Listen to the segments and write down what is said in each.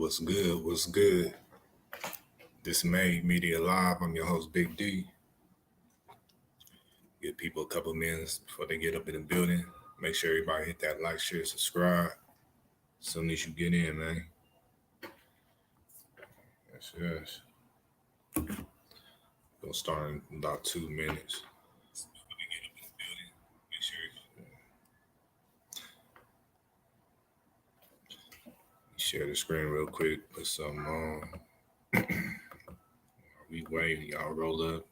What's good? What's good? This May Media Live. I'm your host, Big D. Give people a couple minutes before they get up in the building. Make sure everybody hit that like, share, subscribe. As soon as you get in, man. Yes. Gonna start in about 2 minutes. Before they get up in the building, make sure you share the screen real quick. Put some we wait. Y'all roll up.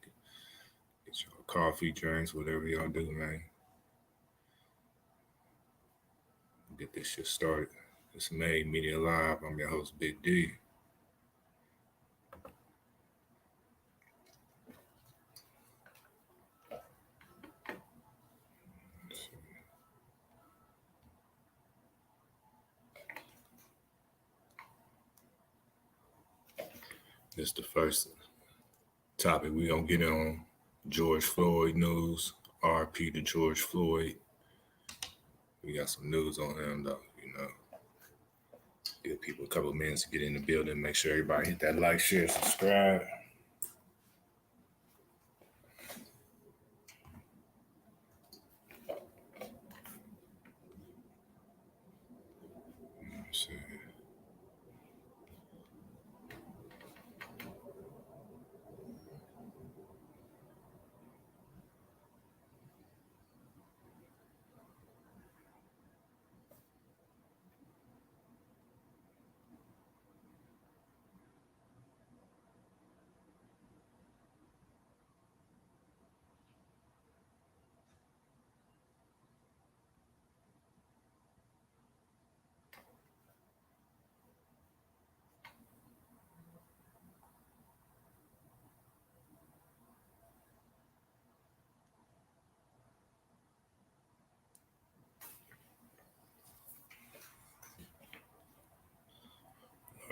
Get your coffee, drinks, whatever y'all do, man. Get this shit started. It's May Media Live. I'm your host, Big D. This the first topic we gonna get on. George Floyd news. RP to George Floyd. We got some news on him though, Give people a couple minutes to get in the building. Make sure everybody hit that like, share, subscribe.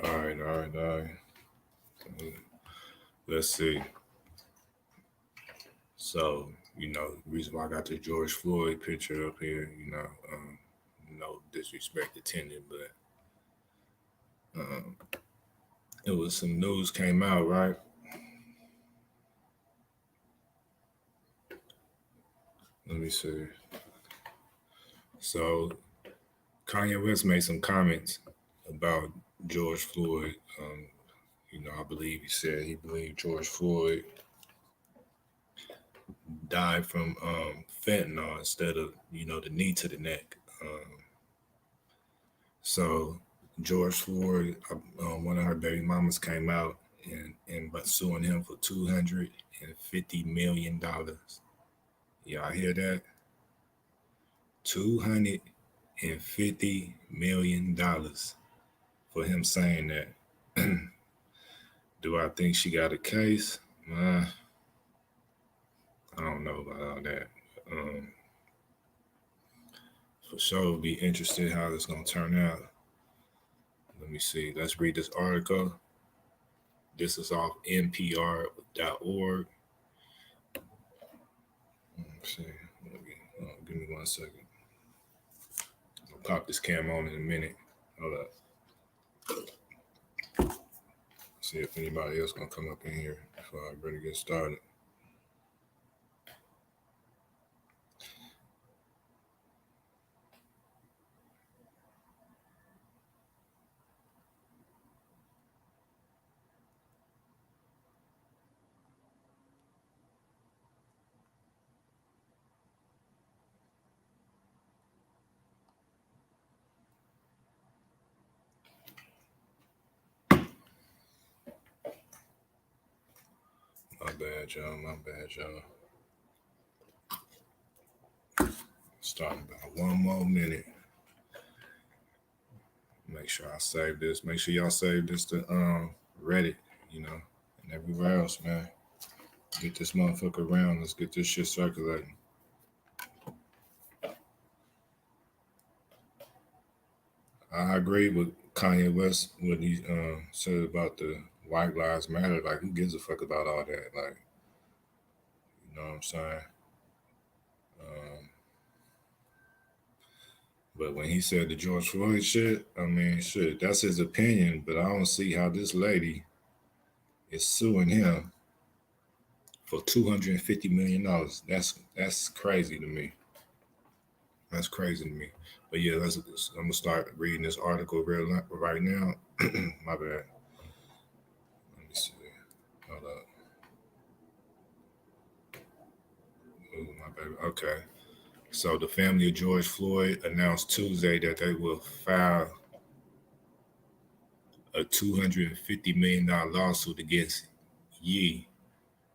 All right. Let's see. So, the reason why I got the George Floyd picture up here, no disrespect intended, but it was some news came out, right? Let me see. So, Kanye West made some comments about George Floyd. I believe he believed George Floyd died from fentanyl instead of the knee to the neck. So George Floyd, one of her baby mamas came out and but suing him for $250 million. Y'all hear that? $250 million for him saying that. Do I think she got a case? I don't know about all that. For sure, it'll be interested how it's gonna turn out. Let me see. Let's read this article. This is off NPR.org. Let's see. Give me 1 second. I'll pop this cam on in a minute. Hold up. See if anybody else gonna come up in here before I really get started. My bad, y'all. Starting about 1 more minute. Make sure I save this. Make sure y'all save this to Reddit, and everywhere else, man. Get this motherfucker around. Let's get this shit circulating. I agree with Kanye West what he said about the White Lives Matter. Like, who gives a fuck about all that? Like, you know what I'm saying? But when he said the George Floyd shit, I mean, shit, that's his opinion. But I don't see how this lady is suing him for $250 million. That's crazy to me. That's crazy to me. But yeah, I'm gonna start reading this article right now. My bad. Let me see. Hold up. Ooh, my bad. Okay. So the family of George Floyd announced Tuesday that they will file a $250 million lawsuit against Ye,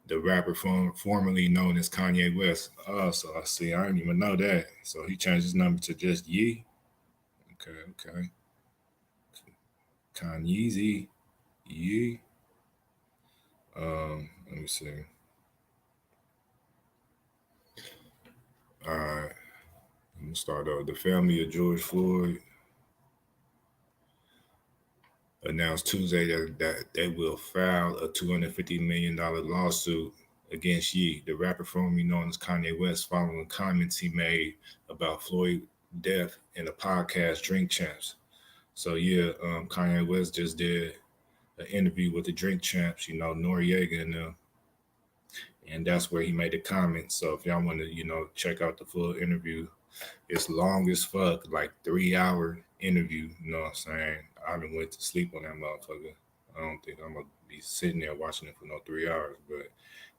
the rapper formerly known as Kanye West. Oh, so I see. I didn't even know that. So he changed his number to just Ye. Okay, okay. Kanye Ye. Let me see. All right. Let me start over. The family of George Floyd announced Tuesday that they will file a $250 million lawsuit against Ye, the rapper formerly known as Kanye West, following comments he made about Floyd's death in the podcast Drink Champs. So yeah, Kanye West just did an interview with the Drink Champs, Noriega and them, and that's where he made the comment. So if y'all want to, check out the full interview, it's long as fuck, like 3 hour interview. You know what I'm saying? I done went to sleep on that motherfucker. I don't think I'm gonna be sitting there watching it for no 3 hours. But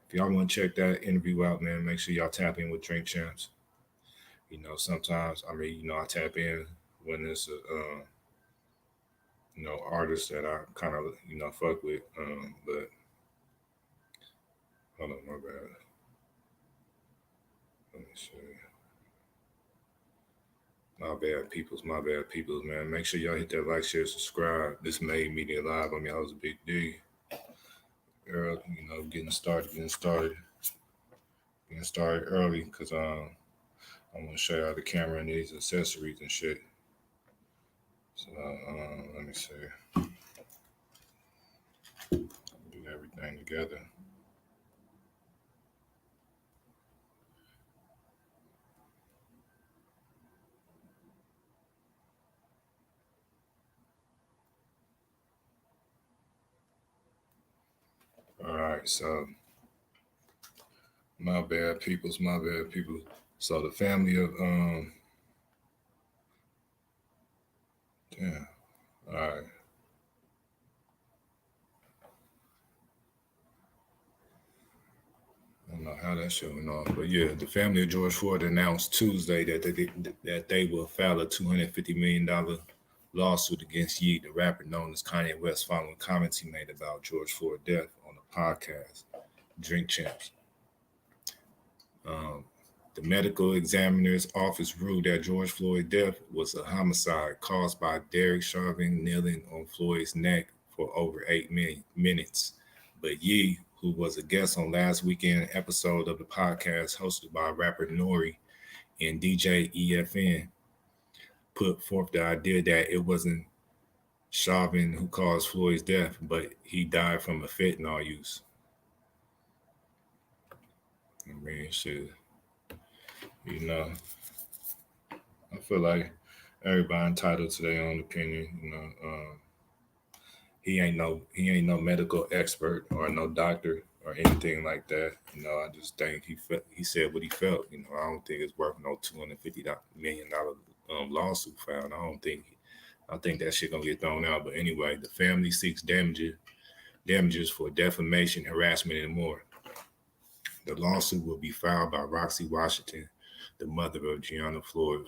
if y'all want to check that interview out, man, make sure y'all tap in with Drink Champs. Sometimes I tap in when it's a artist that I kind of fuck with. But hold on, my bad. Let me see. My bad, peoples, man. Make sure y'all hit that like, share, subscribe. This made media live. I'm your host, Big D. Early, getting started early, because I'm gonna show y'all the camera and these accessories and shit. So let me see, do everything together. All right, so my bad, peoples, my bad, people. So the family of damn. All right. I don't know how that shit went off, but yeah, the family of George Floyd announced Tuesday that they will file a $250 million lawsuit against Ye, the rapper known as Kanye West, following comments he made about George Floyd's death on the podcast Drink Champs. Um, the medical examiner's office ruled that George Floyd's death was a homicide caused by Derek Chauvin kneeling on Floyd's neck for over 8 minutes. But Ye, who was a guest on last weekend episode of the podcast hosted by rapper Nori and DJ EFN, put forth the idea that it wasn't Chauvin who caused Floyd's death, but he died from a fentanyl use. I mean, shit, you know, I feel like everybody entitled to their own opinion. He ain't no medical expert or no doctor or anything like that. I just think he said what he felt. I don't think it's worth no $250 million lawsuit filed. I think that shit gonna get thrown out. But anyway, the family seeks damages for defamation, harassment, and more. The lawsuit will be filed by Roxy Washington, the mother of Gianna Floyd,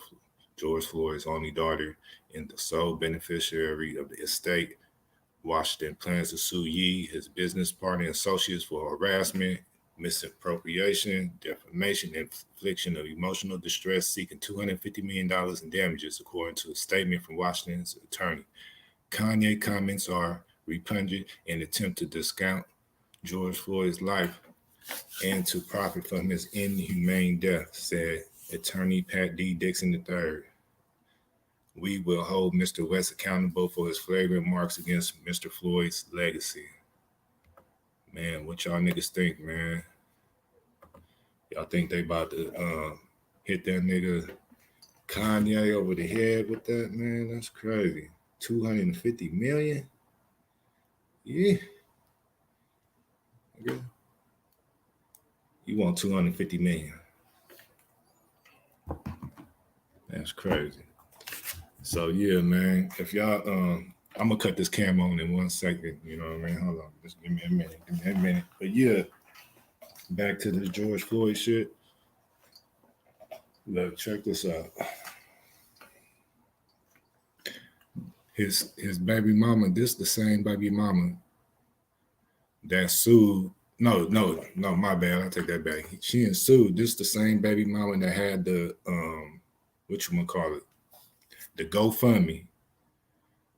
George Floyd's only daughter, and the sole beneficiary of the estate. Washington plans to sue Ye, his business partner, and associates for harassment, misappropriation, defamation, and infliction of emotional distress, seeking $250 million in damages, according to a statement from Washington's attorney. Kanye comments are repugnant and attempt to discount George Floyd's life and to profit from his inhumane death, said attorney Pat D. Dixon III. We will hold Mr. West accountable for his flagrant marks against Mr. Floyd's legacy. Man, what y'all niggas think, man? Y'all think they about to hit that nigga Kanye over the head with that, man. That's crazy. 250 million? Yeah. Okay. You want 250 million. That's crazy. So yeah, man. If y'all I'm gonna cut this camera on in 1 second. You know what I mean? Hold on. Just give me a minute. Give me a minute. But yeah, back to the George Floyd shit. Look, check this out. His baby mama, this the same baby mama that sued. No, my bad. I take that back. She ain't sued. This the same baby mama that had the what you wanna call it? The GoFundMe.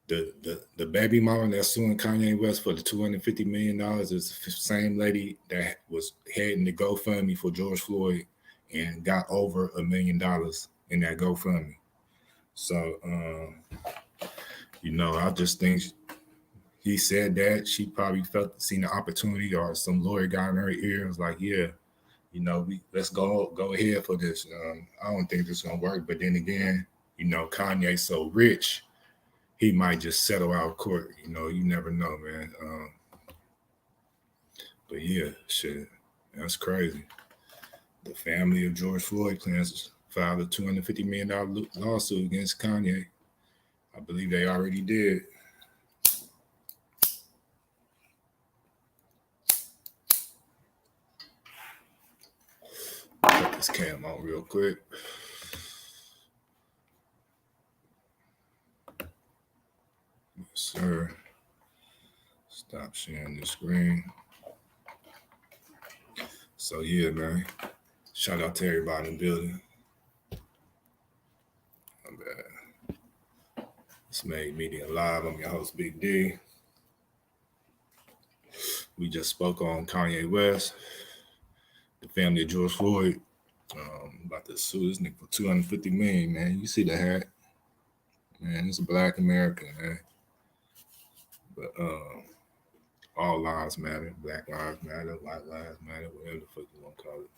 The baby mama that's suing Kanye West for the $250 million is the same lady that was heading the GoFundMe for George Floyd and got over $1 million in that GoFundMe. So I just think he said that she probably seen the opportunity, or some lawyer got in her ear and was like, yeah, let's go ahead for this. I don't think this is gonna work, but then again, Kanye's so rich, he might just settle out of court. You never know, man. But yeah, shit, that's crazy. The family of George Floyd plans to file a $250 million lawsuit against Kanye. I believe they already did. Put this cam on real quick. Yes, sir. Stop sharing the screen. So yeah, man. Shout out to everybody in the building. My bad. It's Made Media Live. I'm your host, Big D. We just spoke on Kanye West, the family of George Floyd, about to sue this nigga for $250 million, man. You see the hat, man? It's a Black American, man. But all lives matter. Black lives matter. White lives matter. Whatever the fuck you want to call it.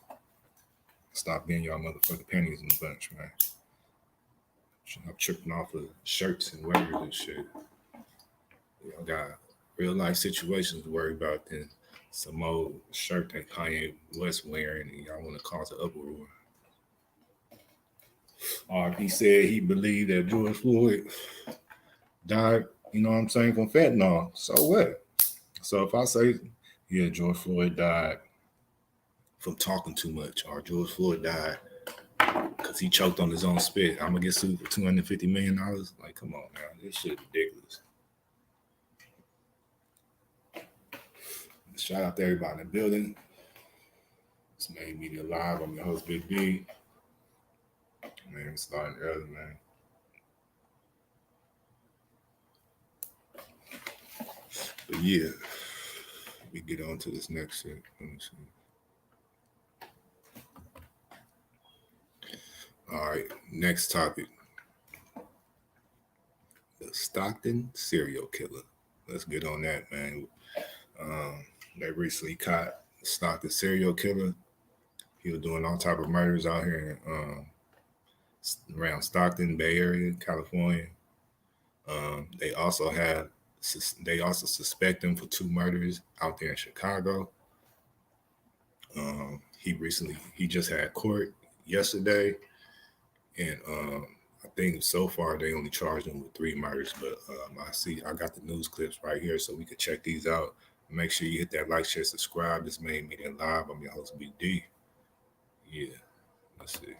Stop being y'all motherfucking pennies in the bunch, man. I'm tripping off of shirts and words and shit. Y'all got real life situations to worry about than some old shirt that Kanye West wearing, and y'all want to cause an uproar. Or if he said he believed that George Floyd died, from fentanyl, so what? So if I say, yeah, George Floyd died from talking too much, or George Floyd died because he choked on his own spit, I'm gonna get sued for $250 million. Like, come on, man, this shit ridiculous. Shout out to everybody in the building. It's Made Media Live. I'm your host, Big B. Man, starting early, man. But yeah, we get on to this next shit. Let me see. All right, next topic. The Stockton serial killer. Let's get on that, man. They recently caught Stockton serial killer. He was doing all type of murders out here around Stockton, Bay Area, California. They also suspect him for 2 murders out there in Chicago. He just had court yesterday, and I think so far they only charged him with 3 murders. But I got the news clips right here, so we can check these out. Make sure you hit that like, share, subscribe. This Made Media Live. I'm your host, Big D. Yeah, let's see.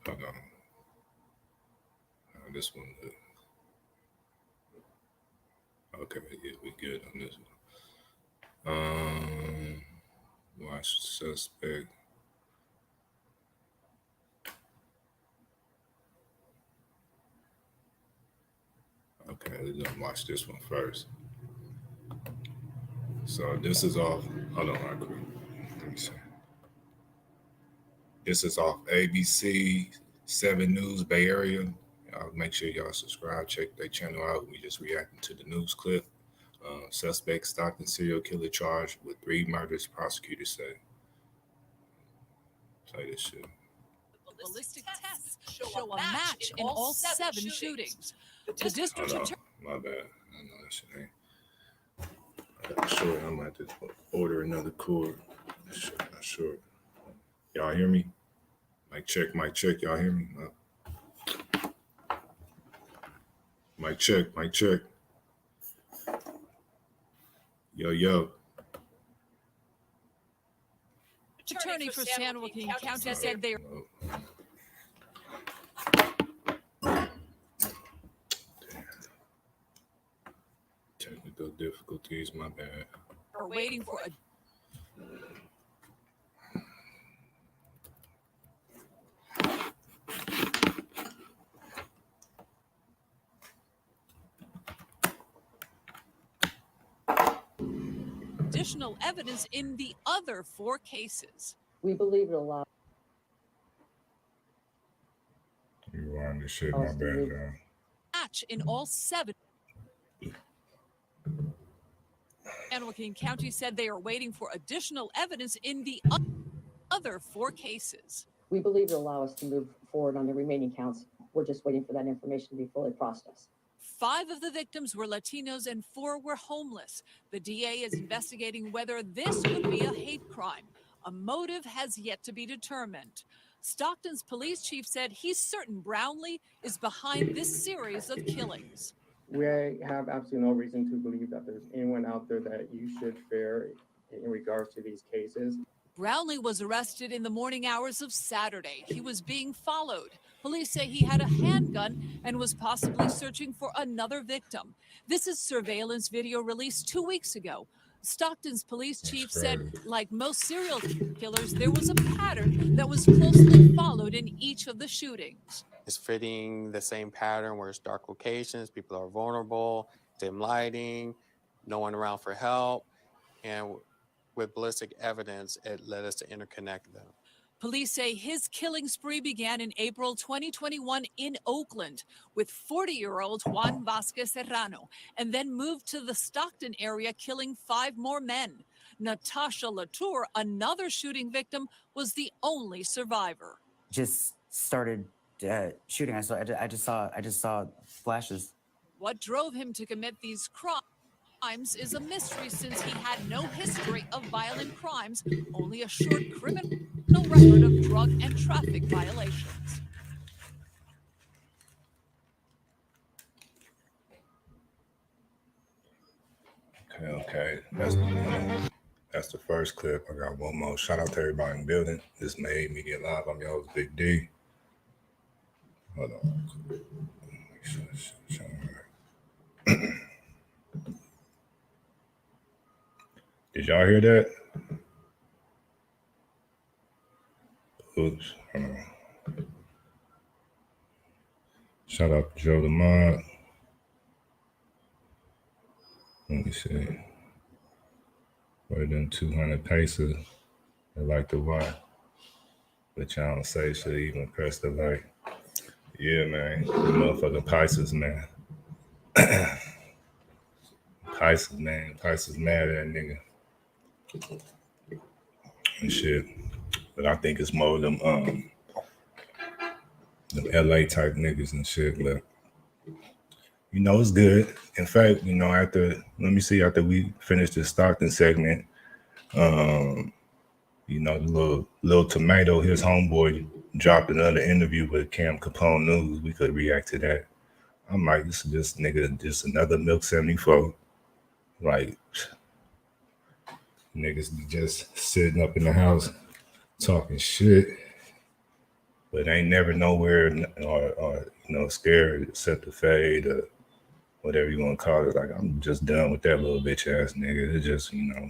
Hold on. This one. Okay, yeah, we good on this one. Watch suspect. Okay, we're gonna watch this one first. So this is off. Hold on, right quick. Let me see. This is off ABC 7 News Bay Area. Make sure y'all subscribe, check their channel out. We just reacting to the news clip. Suspect Stockton serial killer charged with 3 murders, prosecutors say. Play this shit. Ballistic tests show a match in all 7 shootings. The district attorney. My bad. I know that shit ain't. I'm sure I'm about to order another cord. Not sure. Y'all hear me? Mic check, mic check. Y'all hear me? Mic check, mic check. Yo, yo. Attorney for San Joaquin County said they are. Technical difficulties, my bad. Are waiting for a. Additional evidence in the other 4 cases. We believe it allows. You want this shit, my bad, y'all. Match in all 7. San Joaquin County said they are waiting for additional evidence in the other 4 cases. We believe it allow us to move forward on the remaining counts. We're just waiting for that information to be fully processed. 5 of the victims were Latinos and 4 were homeless. The DA is investigating whether this could be a hate crime. A motive has yet to be determined. Stockton's police chief said he's certain Brownlee is behind this series of killings. We have absolutely no reason to believe that there's anyone out there that you should fear in regards to these cases. Brownlee was arrested in the morning hours of Saturday. He was being followed. Police say he had a handgun and was possibly searching for another victim. This is surveillance video released 2 weeks ago. Stockton's police chief said, like most serial killers, there was a pattern that was closely followed in each of the shootings. It's fitting the same pattern where it's dark locations, people are vulnerable, dim lighting, no one around for help, and with ballistic evidence, it led us to interconnect them. Police say his killing spree began in April 2021 in Oakland with 40-year-old Juan Vasquez Serrano, and then moved to the Stockton area, killing 5 more men. Natasha Latour, another shooting victim, was the only survivor. Just started shooting. I just saw flashes. What drove him to commit these crimes is a mystery, since he had no history of violent crimes, only a short criminal record of drug and traffic violations. Okay. That's the first clip. I got one more. Shout out to everybody in the building. This Made Media Live. I'm your host, Big D. Hold on. Make sure this shit's right. Did y'all hear that? Oops. Hold on. Shout out to Joe the Mod. Let me see. More than 200 paces. I like the watch. But y'all don't say shit, even press the like. Yeah, man. The motherfucking Pisces, man. Pisces, man. Pisces mad at that nigga. And shit. But I think it's more of them LA type niggas and shit. But you know, it's good. In fact, you know, after we finish this Stockton segment, you know, the little Tomato, his homeboy, dropped another interview with Cam Capone News. We could react to that. I'm like, this is just nigga, just another Milk 74. Like, niggas just sitting up in the house talking shit, but ain't never nowhere or you know, scared, except the fade or whatever you want to call it. Like, I'm just done with that little bitch ass nigga. It's just, you know,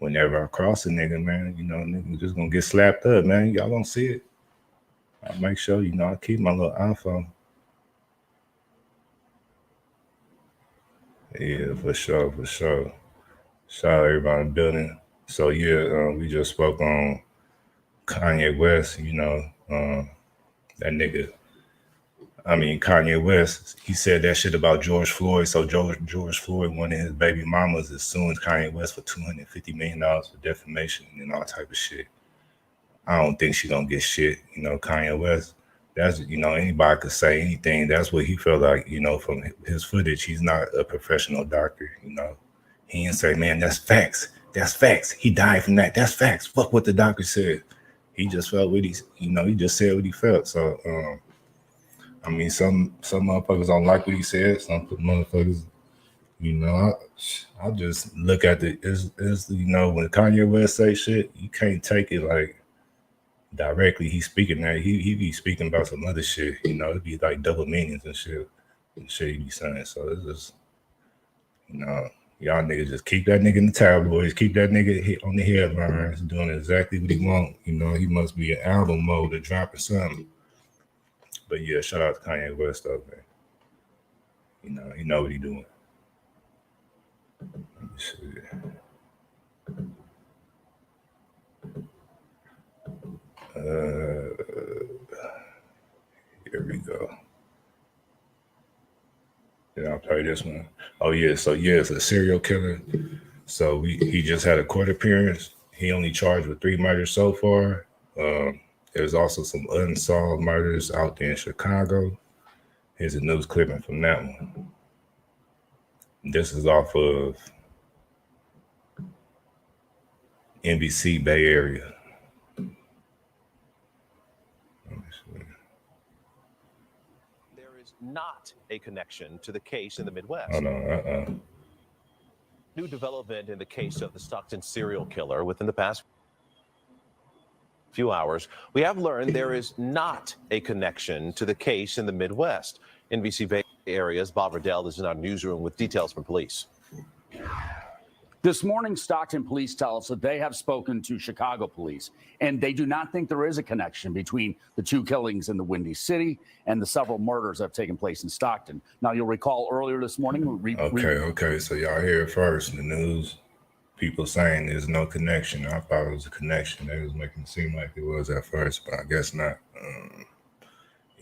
whenever I cross a nigga, man, you know, nigga just gonna get slapped up, man. Y'all gonna see it. I make sure, you know, I keep my little iPhone. Yeah, for sure, for sure. Shout out everybody in the building. So yeah, we just spoke on Kanye West, you know, that nigga. Kanye West, he said that shit about George Floyd. So George Floyd wanted his baby mamas as soon as Kanye West for $250 million for defamation and all type of shit. I don't think she gonna get shit. Kanye West, that's, anybody could say anything. That's what he felt like, from his footage. He's not a professional doctor, He didn't say, man, that's facts. That's facts. He died from that. That's facts. Fuck what the doctor said. He just felt what he just said what he felt. So, some motherfuckers don't like what he said. Some motherfuckers, I just look at it as when Kanye West say shit, you can't take it like directly. He's speaking that he be speaking about some other shit. It'd be like double meanings and shit he be saying. So it's just, y'all niggas just keep that nigga in the tabloids, keep that nigga hit on the headlines, doing exactly what he want. He must be in album mode or dropping something. But yeah, shout out to Kanye West though, man. He know what he doing. Let me see. Here we go. Did I play this one? Oh yeah, so yeah, it's a serial killer. So he just had a court appearance. He only charged with 3 murders so far. There's also some unsolved murders out there in Chicago. Here's a news clipping from that one. This is off of NBC Bay Area. There is not a connection to the case in the Midwest. Oh no, New development in the case of the Stockton serial killer within the past few hours. We have learned there is not a connection to the case in the Midwest. NBC Bay Area's Bob Riddell is in our newsroom with details from police. This morning, Stockton police tell us that they have spoken to Chicago police, and they do not think there is a connection between the 2 killings in the Windy City and the several murders that have taken place in Stockton. Now, you'll recall earlier this morning. Okay. So y'all hear it first in the news. People saying there's no connection. I thought it was a connection. They was making it seem like it was at first, but I guess not.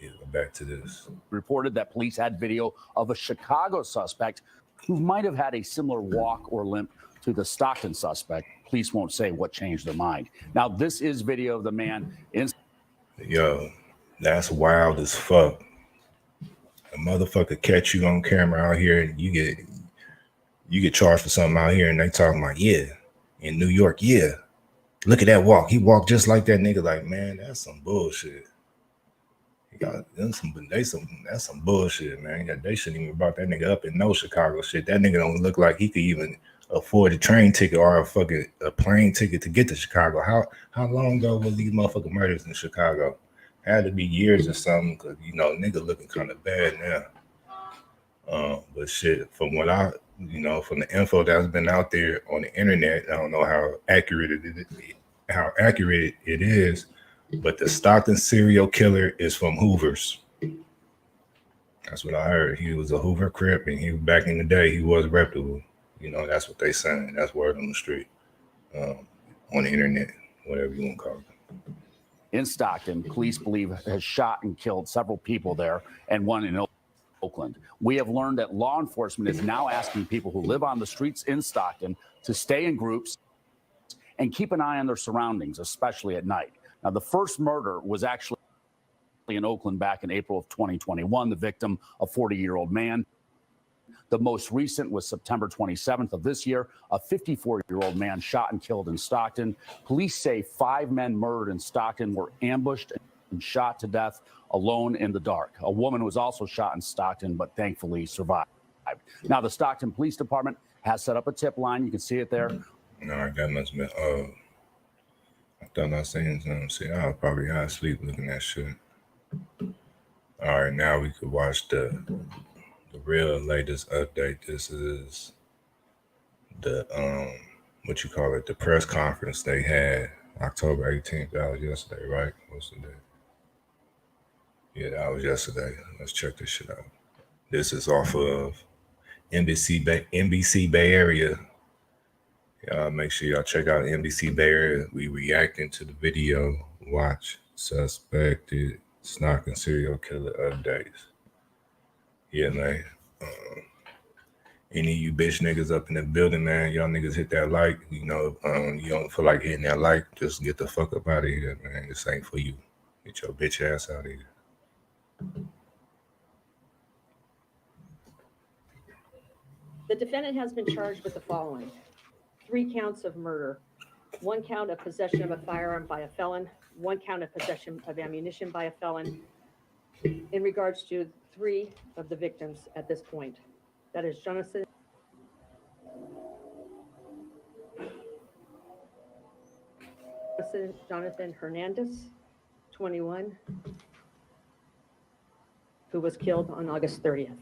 Yeah, back to this. Reported that police had video of a Chicago suspect who might have had a similar walk or limp to the Stockton suspect. Police won't say what changed their mind. Now, this is video of the man in. Yo, that's wild as fuck. A motherfucker catch you on camera out here, and you get charged for something out here, and they talking about, yeah, in New York, yeah. Look at that walk. He walked just like that nigga. Like, man, that's some bullshit. That's some bullshit, man. They shouldn't even brought that nigga up in no Chicago shit. That nigga don't look like he could even afford a train ticket or a plane ticket to get to Chicago. How long ago was these motherfucking murders in Chicago? Had to be years or something, because nigga looking kind of bad now. But shit, from what from the info that's been out there on the internet, I don't know how accurate it is, but the Stockton serial killer is from Hoover's. That's what I heard. He was a Hoover Crip, and he back in the day he was reputable. That's what they saying. That's word on the street, on the internet, whatever you want to call it. In Stockton, police believe has shot and killed several people there, and one in Oakland. We have learned that law enforcement is now asking people who live on the streets in Stockton to stay in groups and keep an eye on their surroundings, especially at night. Now, the first murder was actually in Oakland back in April of 2021, the victim, a 40-year-old man. The most recent was September 27th of this year, a 54-year-old man shot and killed in Stockton. Police say 5 men murdered in Stockton were ambushed and shot to death alone in the dark. A woman was also shot in Stockton, but thankfully survived. Now, the Stockton Police Department has set up a tip line. You can see it there. No, that must have been, I thought I seen something. See, I was probably high asleep looking at shit. All right, now we could watch the real latest update. This is the, what you call it, the press conference they had October 18th. That was yesterday, right? What's the day? Yeah, that was yesterday. Let's check this shit out. This is off of NBC Bay Area. Y'all make sure y'all check out NBC Bay Area. We reacting to the video. Watch suspected Stockton serial killer updates. Yeah, man. Any of you bitch niggas up in the building, man, y'all niggas hit that like. You know, you don't feel like hitting that like, just get the fuck up out of here, man. This ain't for you. Get your bitch ass out of here. The defendant has been charged with the following: 3 counts of murder, 1 count of possession of a firearm by a felon, 1 count of possession of ammunition by a felon, in regards to 3 of the victims at this point. That is Jonathan Hernandez, 21, who was killed on August 30th.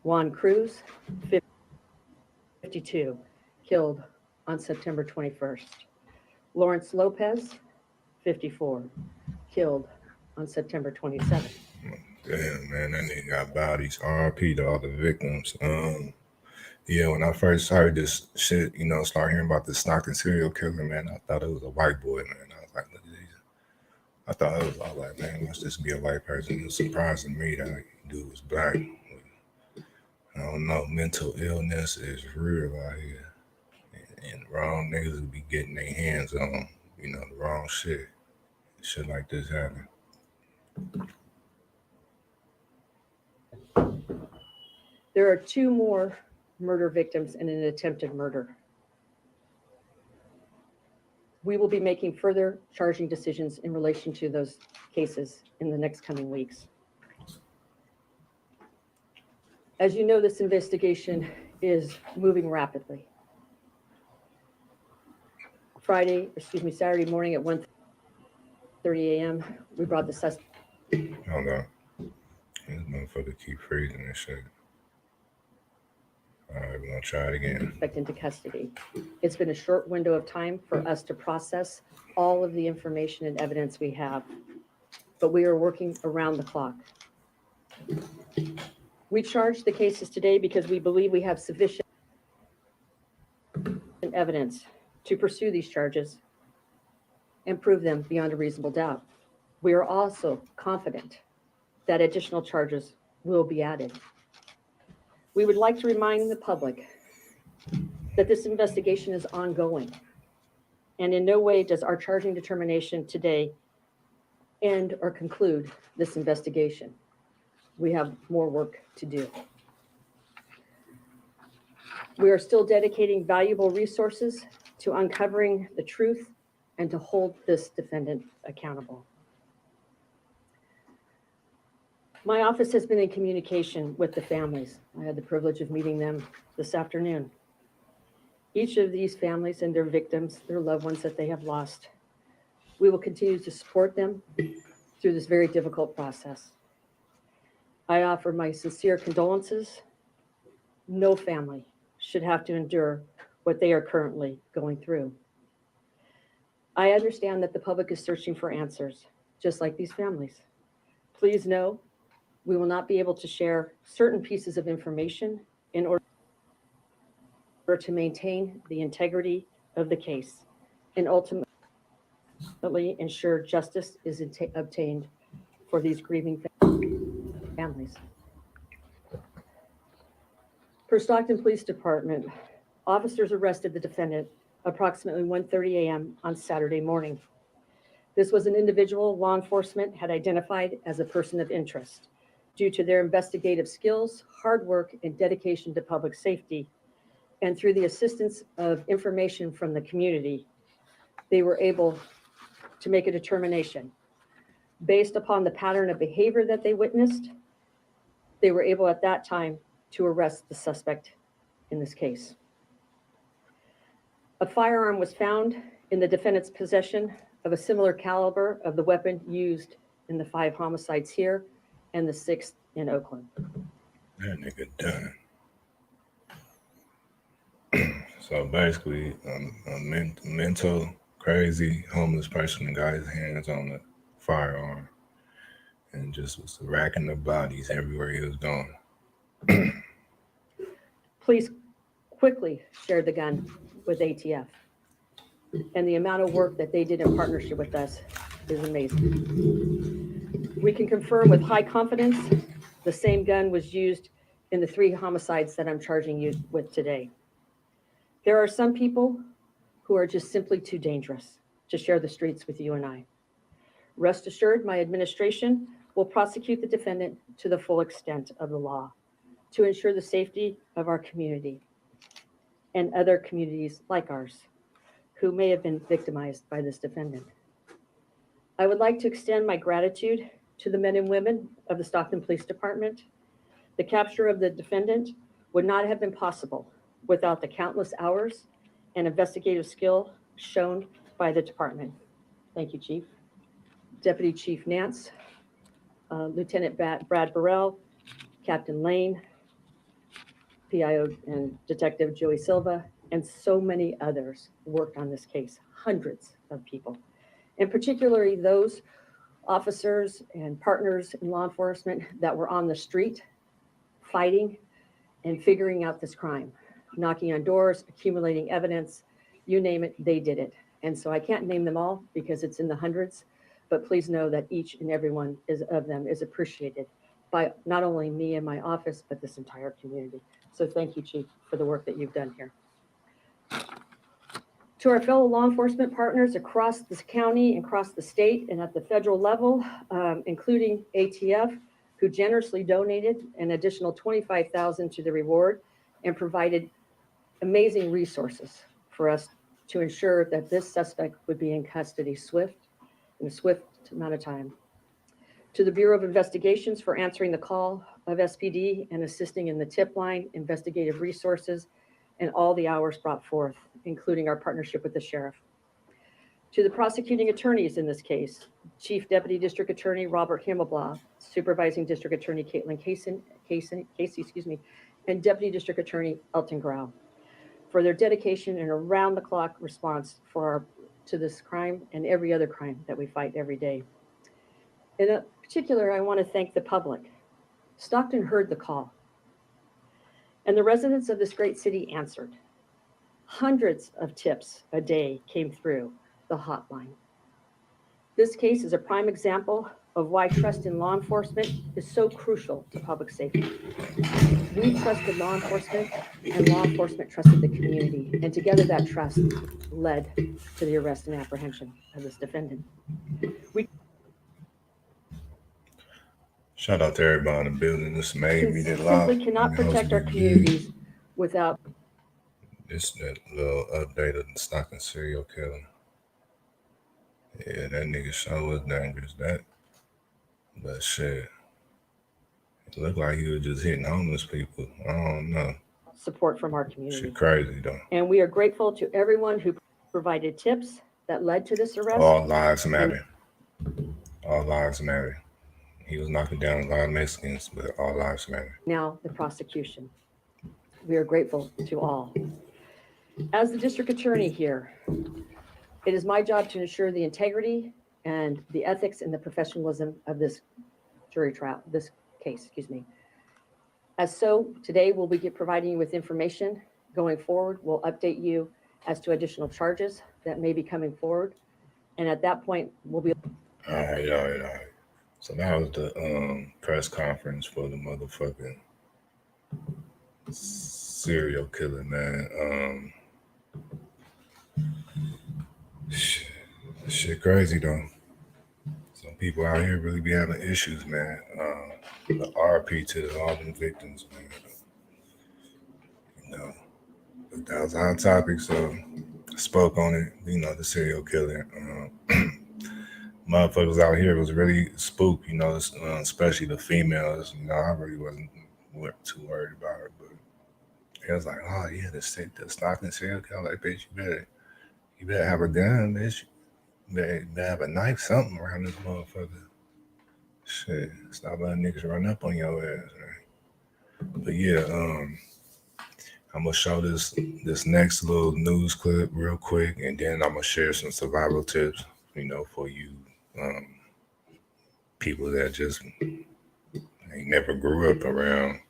Juan Cruz, 52, killed on September 21st. Lawrence Lopez, 54, killed on September 27th. Damn, man, that nigga got bodies. RP to all the victims. Yeah, when I first heard this shit, you know, start hearing about the Stockton serial killer, man, I thought it was a white boy, man. I was like, look at these. I thought it was all like, man, must just be a white person. It was surprising me that dude was black. I don't know, mental illness is real out here. And wrong niggas will be getting their hands on, you know, the wrong shit. Shit like this happen. There are 2 more murder victims in an attempted murder. We will be making further charging decisions in relation to those cases in the next coming weeks. As you know, this investigation is moving rapidly. Saturday morning at 1:30 a.m., we brought the suspect. Hold on. This motherfucker keep freezing and shit. All right, we're gonna try it again. Into custody. It's been a short window of time for us to process all of the information and evidence we have, but we are working around the clock. We charged the cases today because we believe we have sufficient evidence to pursue these charges and prove them beyond a reasonable doubt. We are also confident that additional charges will be added. We would like to remind the public that this investigation is ongoing, and in no way does our charging determination today end or conclude this investigation. We have more work to do. We are still dedicating valuable resources to uncovering the truth and to hold this defendant accountable. My office has been in communication with the families. I had the privilege of meeting them this afternoon. Each of these families and their victims, their loved ones that they have lost, we will continue to support them through this very difficult process. I offer my sincere condolences. No family should have to endure what they are currently going through. I understand that the public is searching for answers, just like these families. Please know we will not be able to share certain pieces of information in order to maintain the integrity of the case and ultimately ensure justice is obtained for these grieving families. Per Stockton Police Department, officers arrested the defendant approximately 1:30 a.m. on Saturday morning. This was an individual law enforcement had identified as a person of interest. Due to their investigative skills, hard work, and dedication to public safety, and through the assistance of information from the community, they were able to make a determination. Based upon the pattern of behavior that they witnessed, they were able at that time to arrest the suspect in this case. A firearm was found in the defendant's possession of a similar caliber of the weapon used in the 5 homicides here and the 6th in Oakland. That nigga done. So basically, a mental, crazy, homeless person got his hands on the firearm and just was racking the bodies everywhere he was going. Police quickly shared the gun with ATF, and the amount of work that they did in partnership with us is amazing. We can confirm with high confidence the same gun was used in the 3 homicides that I'm charging you with today. There are some people who are just simply too dangerous to share the streets with you and I. Rest assured, my administration will prosecute the defendant to the full extent of the law to ensure the safety of our community and other communities like ours who may have been victimized by this defendant. I would like to extend my gratitude to the men and women of the Stockton Police Department. The capture of the defendant would not have been possible without the countless hours and investigative skill shown by the department. Thank you, Chief. Deputy Chief Nance, Lieutenant Brad Burrell, Captain Lane, PIO and Detective Joey Silva, and so many others worked on this case, hundreds of people, and particularly those officers and partners in law enforcement that were on the street fighting and figuring out this crime, knocking on doors, accumulating evidence, you name it, they did it. And so I can't name them all because it's in the hundreds, but please know that each and every one of them is appreciated by not only me and my office, but this entire community. So thank you, Chief, for the work that you've done here. To our fellow law enforcement partners across this county, across the state, and at the federal level, including ATF, who generously donated an additional $25,000 to the reward and provided amazing resources for us to ensure that this suspect would be in custody in a swift amount of time. To the Bureau of Investigations for answering the call of SPD and assisting in the tip line, investigative resources, and all the hours brought forth, including our partnership with the sheriff. To the prosecuting attorneys in this case, Chief Deputy District Attorney Robert Himmelblau, Supervising District Attorney Caitlin Casey, and Deputy District Attorney Elton Grau, for their dedication and around-the-clock response to this crime and every other crime that we fight every day. In particular, I want to thank the public. Stockton heard the call, and the residents of this great city answered. Hundreds of tips a day came through the hotline. This case is a prime example of why trust in law enforcement is so crucial to public safety. We trusted law enforcement, and law enforcement trusted the community, and together that trust led to the arrest and apprehension of this defendant. Shout out to everybody in the building. This made me did live. Simply cannot protect our communities without. This that little update of the Stockton serial killer. Yeah, that nigga sure was dangerous. But shit, it looked like he was just hitting homeless people. I don't know. Support from our community. Shit crazy though. And we are grateful to everyone who provided tips that led to this arrest. All lives matter. All lives matter. He was knocking down a lot of Mexicans, but all lives matter. Now the prosecution. We are grateful to all. As the district attorney here, it is my job to ensure the integrity and the ethics and the professionalism of this jury trial, this case, As so, today we'll be providing you with information going forward. We'll update you as to additional charges that may be coming forward. And at that point, we'll be. All right. So that was the press conference for the motherfucking serial killer, man. Shit crazy though. Some people out here really be having issues, man. The RP to all them victims, man. You know, but that was our topic, so I spoke on it. You know, the serial killer. Motherfuckers out here was really spooked, you know, especially the females. You know, I really wasn't too worried about it, but it was like, oh yeah, the Stockton serial killer. Like, bitch, you better have a gun, bitch. You better have a knife, something around this motherfucker. Shit, stop letting niggas run up on your ass, man. But yeah, I'm gonna show this next little news clip real quick, and then I'm gonna share some survival tips, you know, for you people that just ain't never grew up around.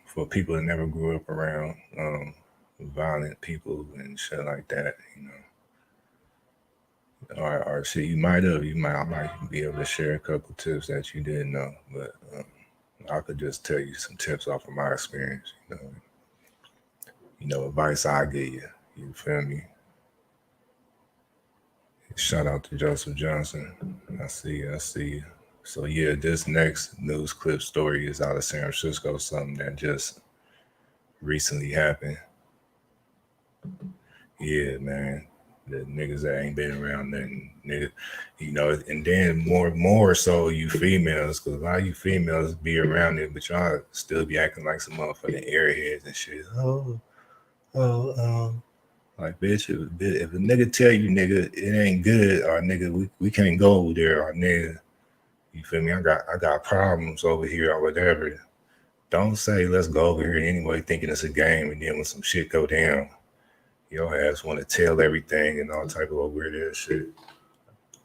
For people that never grew up around violent people and shit like that, you know. Or shit, I might be able to share a couple tips that you didn't know, but I could just tell you some tips off of my experience, advice I give you. You feel me? Shout out to Joseph Johnson. I see you. So yeah, this next news clip story is out of San Francisco, something that just recently happened. Yeah, man. The niggas that ain't been around nothing, nigga, and then more so you females, because a lot of you females be around it, but y'all still be acting like some motherfucking airheads and shit. Like, bitch, if a nigga tell you, nigga, it ain't good, or nigga, we can't go over there, or nigga, you feel me? I got problems over here or whatever. Don't say let's go over here anyway, thinking it's a game, and then when some shit go down, your ass want to tell everything and all type of weird ass shit.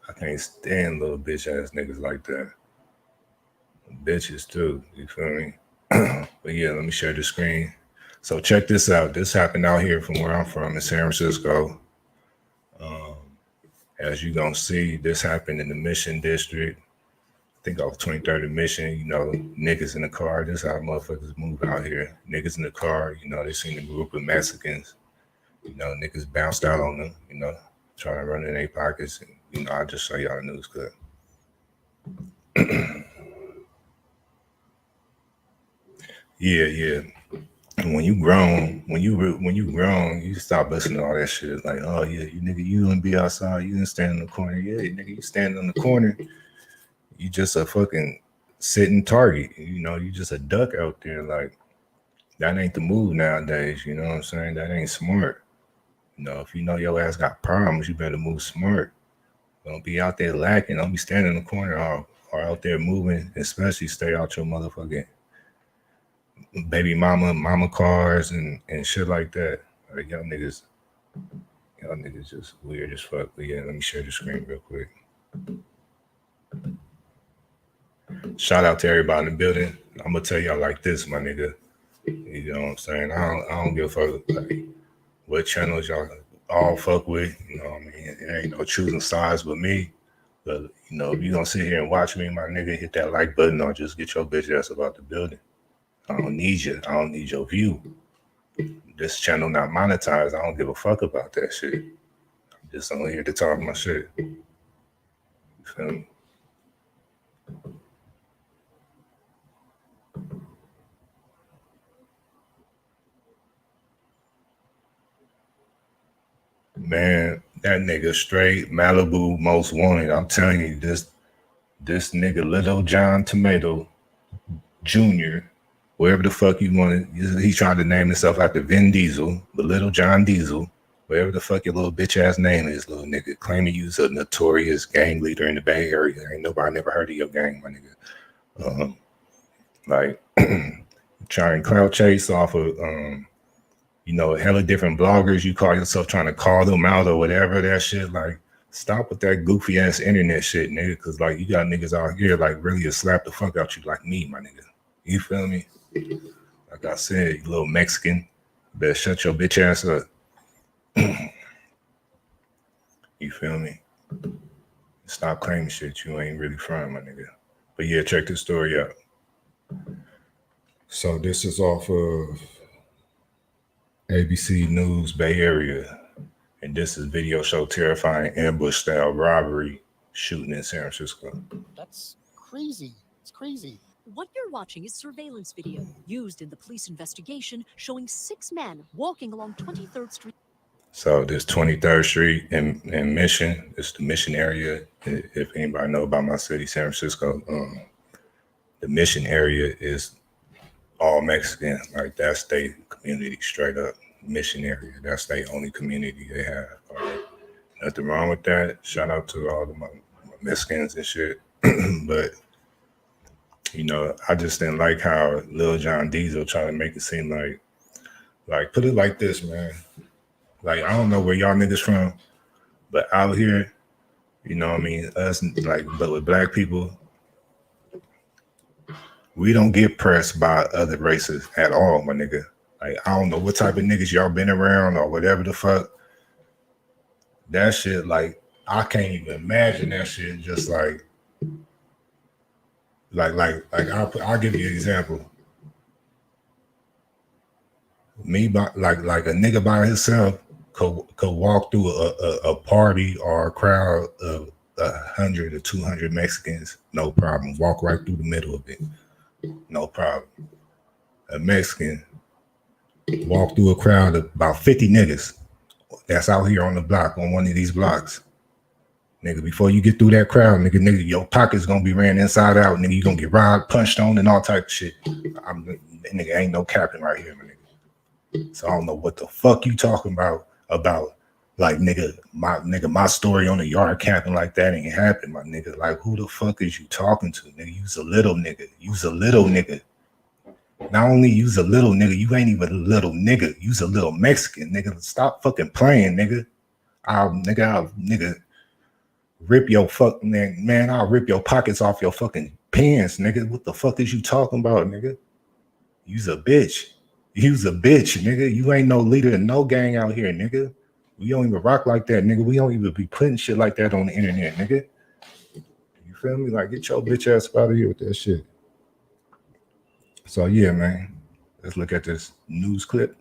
I can't stand little bitch ass niggas like that. Bitches too, you feel me? But yeah, let me share the screen. So check this out. This happened out here from where I'm from in San Francisco. As you gonna see, this happened in the Mission District. I think off 23rd and Mission, niggas in the car. This is how motherfuckers move out here. Niggas in the car, they seen a group of Mexicans. Niggas bounced out on them, trying to run in their pockets. And, I'll just show y'all the news clip. Yeah. When you grown, you stop listening to all that shit. It's like, oh yeah, you didn't be outside, you didn't stand in the corner. Yeah, nigga, you stand in the corner. You just a fucking sitting target. You just a duck out there. Like, that ain't the move nowadays. You know what I'm saying? That ain't smart. If you know your ass got problems, you better move smart. Don't be out there lacking. Don't be standing in the corner or out there moving. Especially stay out your motherfucking baby mama cars and shit like that. Like, y'all niggas just weird as fuck. But yeah, let me share the screen real quick. Shout out to everybody in the building. I'm gonna tell y'all like this, my nigga. You know what I'm saying? I don't give a fuck like what channels y'all all fuck with. You know what I mean? It ain't no choosing sides but me. But if you gonna sit here and watch me, my nigga, hit that like button or just get your bitch ass about the building. I don't need you. I don't need your view. This channel not monetized. I don't give a fuck about that shit. I'm just on here to talk my shit. You feel me? Man, that nigga straight Malibu most wanted. I'm telling you, this nigga Little John Tomato Jr., wherever the fuck you want it. He tried to name himself after Vin Diesel, but Little John Diesel, wherever the fuck your little bitch ass name is, little nigga, claiming you was a notorious gang leader in the Bay Area. Ain't nobody never heard of your gang, my nigga. Like trying clout chase off of hella different bloggers. You call yourself trying to call them out or whatever that shit. Like, stop with that goofy ass internet shit, nigga. Cause like you got niggas out here like really to slap the fuck out you like me, my nigga. You feel me? Like I said, you little Mexican, better shut your bitch ass up. You feel me? Stop claiming shit you ain't really from, my nigga. But yeah, check this story out. So this is off of ABC News Bay Area. And this is video show terrifying ambush style robbery shooting in San Francisco. That's crazy. It's crazy. What you're watching is surveillance video used in the police investigation showing 6 men walking along 23rd Street. So this 23rd Street in Mission, it's the Mission area. If anybody know about my city, San Francisco, the Mission area is all Mexican. Like, that's their community straight up. Mission area, that's their only community they have. Nothing wrong with that. Shout out to all the Mexicans and shit. But I just didn't like how Lil John Diesel tried to make it seem like put it like this, man. Like, I don't know where y'all niggas from, but out here, us, like, but with black people, we don't get pressed by other races at all, my nigga. Like, I don't know what type of niggas y'all been around or whatever the fuck. That shit, like, I can't even imagine that shit. Just like, I'll give you an example. Me, like a nigga by himself could walk through a party or a crowd of 100 or 200 Mexicans, no problem. Walk right through the middle of it, no problem. A Mexican walk through a crowd of about 50 niggas that's out here on the block, on one of these blocks. Nigga, before you get through that crowd, nigga, your pocket's gonna be ran inside out. Nigga, you gonna get robbed, punched on, and all type of shit. Nigga, ain't no capping right here, my nigga. So I don't know what the fuck you talking about like my story on the yard capping like that ain't happen, my nigga. Like, who the fuck is you talking to, nigga? You's a little nigga. You's a little nigga. Not only you's a little nigga, you ain't even a little nigga. You's a little Mexican, nigga. Stop fucking playing, nigga. I'll rip your fucking man. I'll rip your pockets off your fucking pants, nigga. What the fuck is you talking about, nigga? You's a bitch. You's a bitch, nigga. You ain't no leader in no gang out here, nigga. We don't even rock like that, nigga. We don't even be putting shit like that on the internet, nigga. You feel me? Like, get your bitch ass out of here with that shit. So yeah, man. Let's look at this news clip.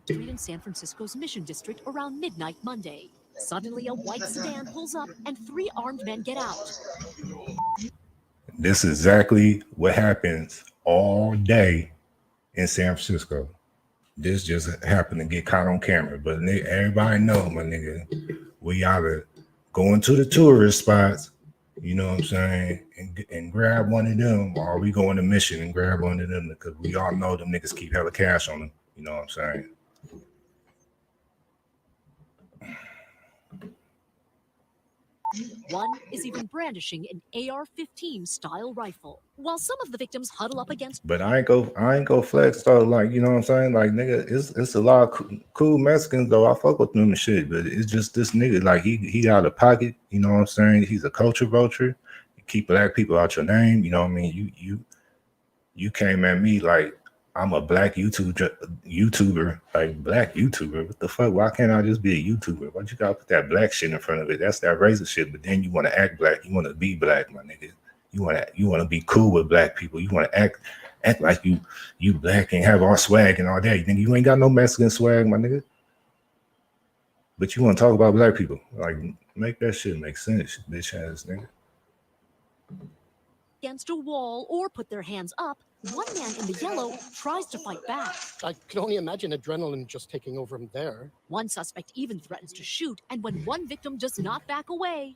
Street in San Francisco's Mission District around midnight Monday. Suddenly, a white sedan pulls up and 3 armed men get out. This is exactly what happens all day in San Francisco. This just happened to get caught on camera, but everybody know, my nigga, we either going to the tourist spots, you know what I'm saying, and grab one of them, or we go on a mission and grab one of them, because we all know them niggas keep hella cash on them, you know what I'm saying. One is even brandishing an AR-15 style rifle, while some of the victims huddle up against. But I ain't go flex though, like, you know what I'm saying, like, nigga, it's a lot of cool Mexicans though. I fuck with them and shit, but it's just this nigga, like, he out of pocket, you know what I'm saying. He's a culture vulture. You keep black people out your name, you know what I mean. You came at me like I'm a black YouTuber, like black YouTuber. What the fuck? Why can't I just be a YouTuber? Why'd you gotta put that black shit in front of it? That's that racist shit. But then you want to act black. You want to be black, my nigga. You want to be cool with black people. You want to act like you black and have all swag and all that. You think you ain't got no Mexican swag, my nigga? But you want to talk about black people? Like, make that shit make sense, bitch ass nigga. Against a wall or put their hands up, one man in the yellow tries to fight back. I could only imagine adrenaline just taking over him there. One suspect even threatens to shoot, and when one victim does not back away,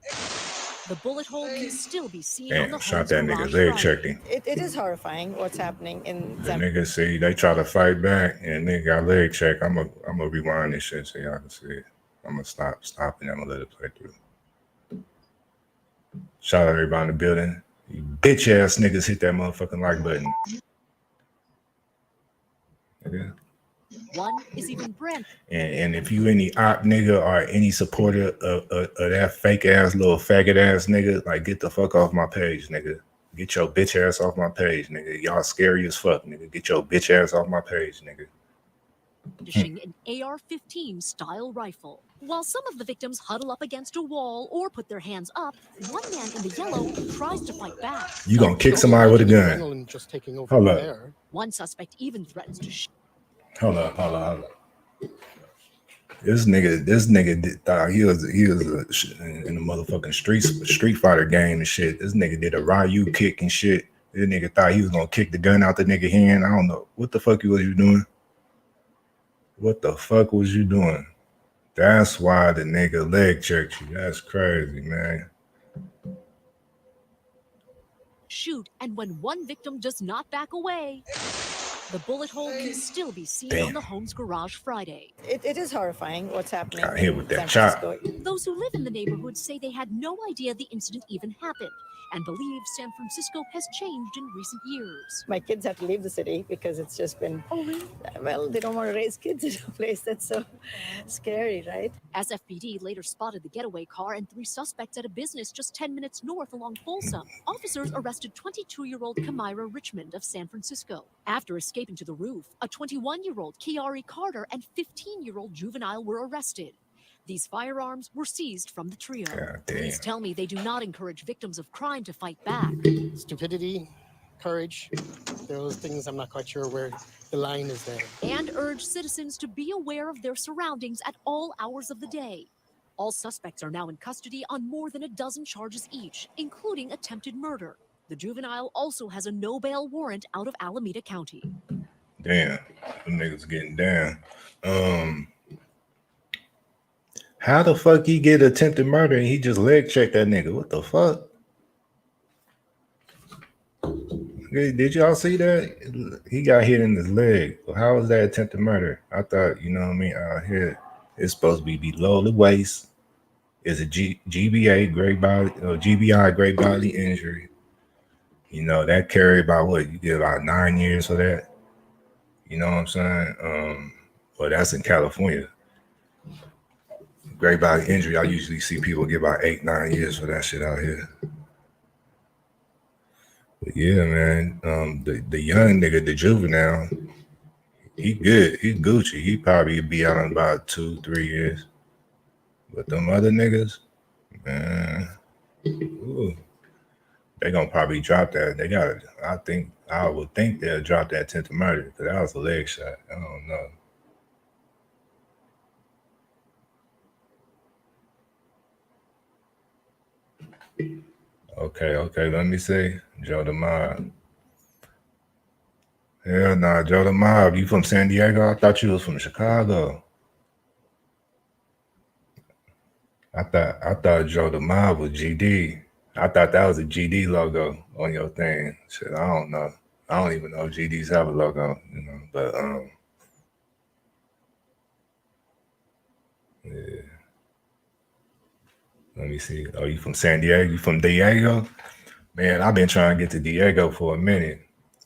the bullet hole can still be seen on the Damn, shot home's that garage nigga leg front. checked him. It is horrifying what's happening in The nigga see they try to fight back and nigga got leg checked. I'm gonna rewind this shit so y'all can see it. I'm gonna stop and I'm gonna let it play through. Shout out everybody in the building. You bitch ass niggas, hit that motherfucking like button. Okay. One is even brand. And if you any op nigga or any supporter of that fake ass little faggot ass nigga, like, get the fuck off my page, nigga. Get your bitch ass off my page, nigga. Y'all scary as fuck, nigga. Get your bitch ass off my page, nigga. Brandishing an AR-15 style rifle. While some of the victims huddle up against a wall or put their hands up, one man in the yellow tries to fight back. You gonna kick somebody with a gun? Adrenaline just taking over Hold him up. there. One suspect even threatens to shoot. Hold up. This nigga thought he was in the motherfucking Street Fighter game and shit. This nigga did a Ryu kick and shit. This nigga thought he was gonna kick the gun out the nigga hand. I don't know what the fuck was you doing. What the fuck was you doing? That's why the nigga leg checked you. That's crazy, man. Shoot, and when one victim does not back away, the bullet hole can still be seen on the home's garage Friday. it is horrifying what's happening Got hit in with that San shot. Francisco. Those who live in the neighborhood say they had no idea the incident even happened and believe San Francisco has changed in recent years. My kids have to leave the city because it's just been, well, they don't want to raise kids in a place that's so scary, right? SFPD later spotted the getaway car and 3 suspects at a business just 10 minutes north along Folsom. Officers arrested 22-year-old Kamira Richmond of San Francisco. After escaping to the roof, a 21-year-old Kiari Carter and 15-year-old juvenile were arrested. These firearms were seized from the trio. God Police damn. tell me they do not encourage victims of crime to fight back. Stupidity, courage, those things I'm not quite sure where the line is there. And urge citizens to be aware of their surroundings at all hours of the day. All suspects are now in custody on more than a dozen charges each, including attempted murder. The juvenile also has a no bail warrant out of Alameda County. Damn, them niggas getting down. How the fuck he get attempted murder and he just leg checked that nigga? What the fuck? Did y'all see that? He got hit in his leg. How was that attempted murder? I thought, you know what I mean, out here it's supposed to be below the waist. It's a GBA, great body, GBI, great bodily injury. You know, that carry about what? You get about 9 years for that. You know what I'm saying? Well, that's in California. Great body injury, I usually see people get about 8-9 years for that shit out here. But yeah, man, the young nigga, the juvenile, he good, he Gucci. He probably be out in about 2-3 years. But them other niggas, man, ooh, they gonna probably drop that. They got it. I would think they'll drop that attempted murder because that was a leg shot. I don't know. Okay, let me see. Joe the Mob. Hell nah, Joe the Mob. You from San Diego? I thought you was from Chicago. I thought Joe the Mob was GD. I thought that was a GD logo on your thing. Shit, I don't know. I don't even know if GDs have a logo, you know, but yeah. Let me see. Oh, you from San Diego? You from Diego? Man, I've been trying to get to Diego for a minute.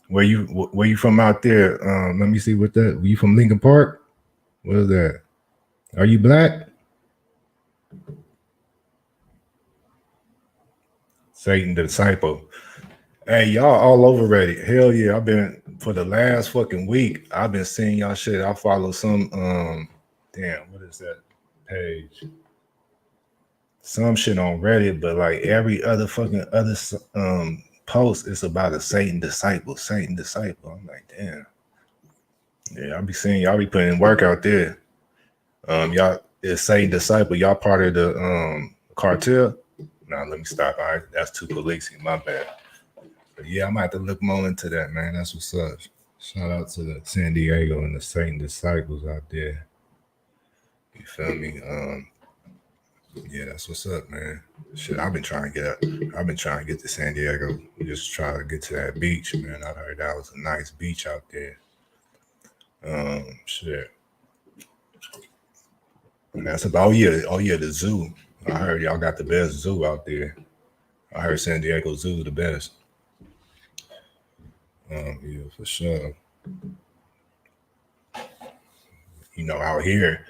Where you from out there? Let me see what that. Were you from Lincoln Park? What is that? Are you black? Satan the disciple. Hey, y'all all over Reddit. Hell yeah, I've been for the last fucking week. I've been seeing y'all shit. I follow some damn, what is that page? Some shit on Reddit, but like every other fucking other post is about a Satan disciple. I'm like, damn. Yeah, I be seeing y'all be putting work out there. Y'all is Satan disciple. Y'all part of the cartel? Nah, let me stop. All right, that's too policey. My bad. But yeah, I might have to look more into that, man. That's what's up. Shout out to the San Diego and the Satan disciples out there. You feel me? Yeah, that's what's up, man. Shit, I've been trying to get to San Diego. Just try to get to that beach, man. I heard that was a nice beach out there. Shit. And that's about the zoo. I heard y'all got the best zoo out there. I heard San Diego Zoo the best. Yeah, for sure. You know, out here,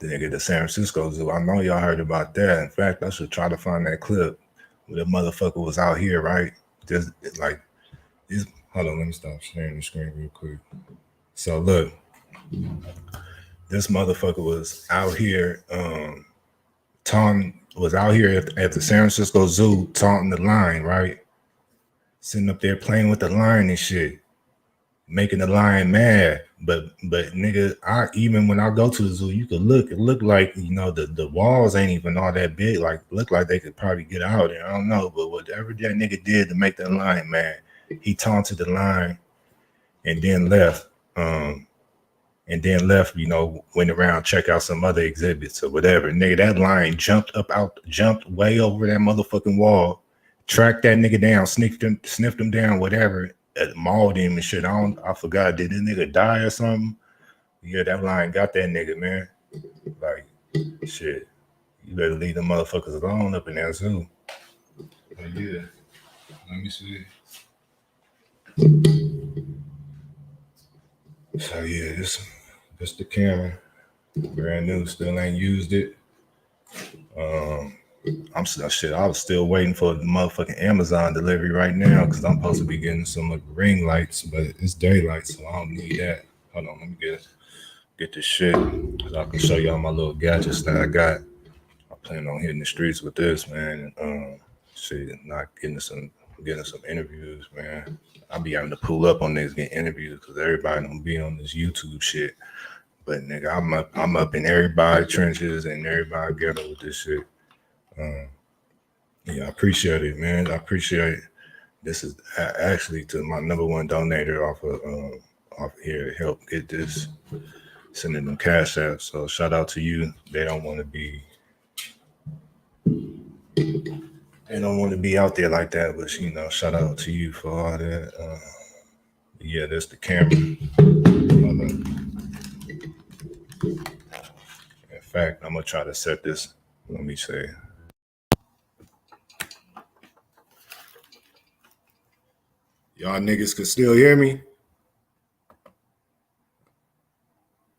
the San Francisco Zoo. I know y'all heard about that. In fact, I should try to find that clip where the motherfucker was out here, right? Just like this. Hold on, let me stop sharing the screen real quick. So look, this motherfucker was out here. Tom was out here at the San Francisco Zoo taunting the lion, right? Sitting up there playing with the lion and shit, making the lion mad. But nigga, even when I go to the zoo, you could look. It looked like, you know, the walls ain't even all that big. Like, look like they could probably get out there. I don't know, but whatever that nigga did to make that lion mad, he taunted the lion and then left. You know, went around, check out some other exhibits or whatever. Nigga, that lion jumped way over that motherfucking wall, tracked that nigga down, sniffed him down, whatever, mauled him and shit. I forgot, did this nigga die or something? Yeah, that lion got that nigga, man. Like, shit, you better leave them motherfuckers alone up in that zoo. But yeah, let me see. So yeah, this the Canon, brand new, still ain't used it. I was still waiting for the motherfucking Amazon delivery right now because I'm supposed to be getting some like ring lights, but it's daylight, so I don't need that. Hold on, let me get this shit so I can show y'all my little gadgets that I got. plan on hitting the streets with this, man. Shit, not getting some interviews, man. I'll be having to pull up on this, get interviews, because everybody don't be on this YouTube shit. But nigga, I'm up in everybody's trenches and everybody together with this shit. Yeah, I appreciate it, man. I appreciate it. This is actually to my number one donator off here to help get this, sending them cash apps. So shout out to you. They don't want to be out there like that, but you know, shout out to you for all that. Yeah, that's the camera. In fact, I'm gonna try to set this. Let me see. Y'all niggas can still hear me?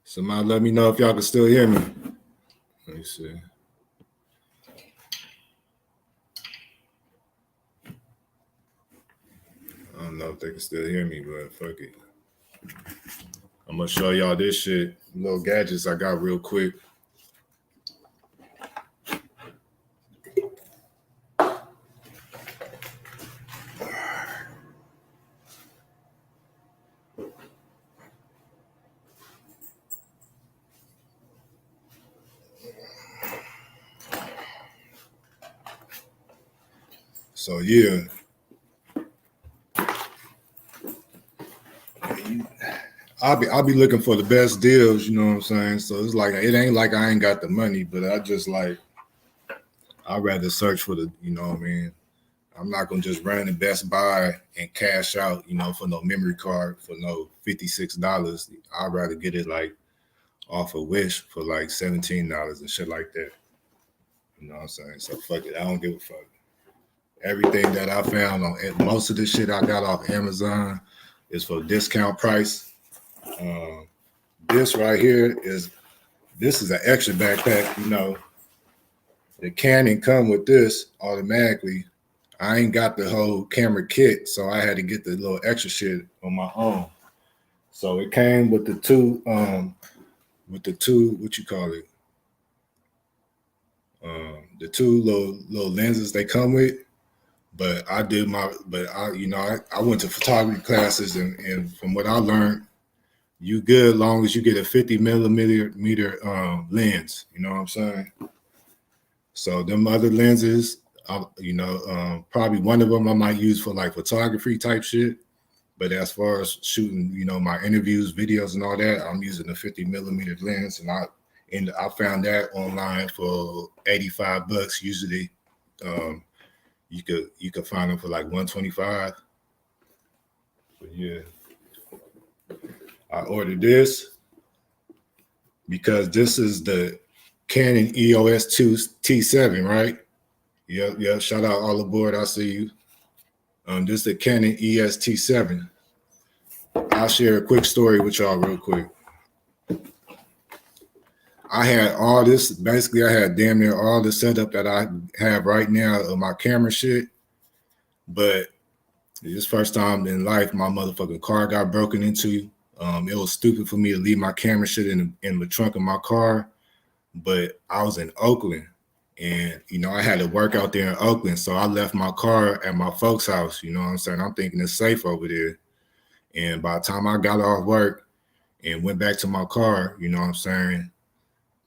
Somebody let me know if y'all can still hear me. Let me see. I don't know if they can still hear me, but fuck it. I'm gonna show y'all this shit, little gadgets I got real quick. So yeah, I'll be looking for the best deals, you know what I'm saying? So it's like, it ain't like I ain't got the money, but I just like, I'd rather search for the, you know what I mean? I'm not gonna just run to Best Buy and cash out, you know, for no memory card for no $56. I'd rather get it like off of Wish for like $17 and shit like that. You know what I'm saying? So fuck it, I don't give a fuck. Everything that I found on most of the shit I got off Amazon is for discount price. This right here is an extra backpack. You know, the Canon come with this automatically. I ain't got the whole camera kit, so I had to get the little extra shit on my own. So it came with the two, what you call it? The two little lenses they come with. But I went to photography classes, and from what I learned, you good long as you get a 50 millimeter lens. You know what I'm saying? So them other lenses, probably one of them I might use for like photography type shit. But as far as shooting, you know, my interviews, videos, and all that, I'm using a 50 millimeter lens, and I found that online for $85 usually. You could find them for like $125. But yeah, I ordered this because this is the Canon EOS 2 T7, right? Yeah. Shout out all aboard. I see you. This is the Canon EOS T7. I'll share a quick story with y'all real quick. I had all this, basically I had damn near all the setup that I have right now of my camera shit. But this first time in life, my motherfucking car got broken into. It was stupid for me to leave my camera shit in the trunk of my car. But I was in Oakland and, you know, I had to work out there in Oakland. So I left my car at my folks' house. You know what I'm saying? I'm thinking it's safe over there. And by the time I got off work and went back to my car, you know what I'm saying?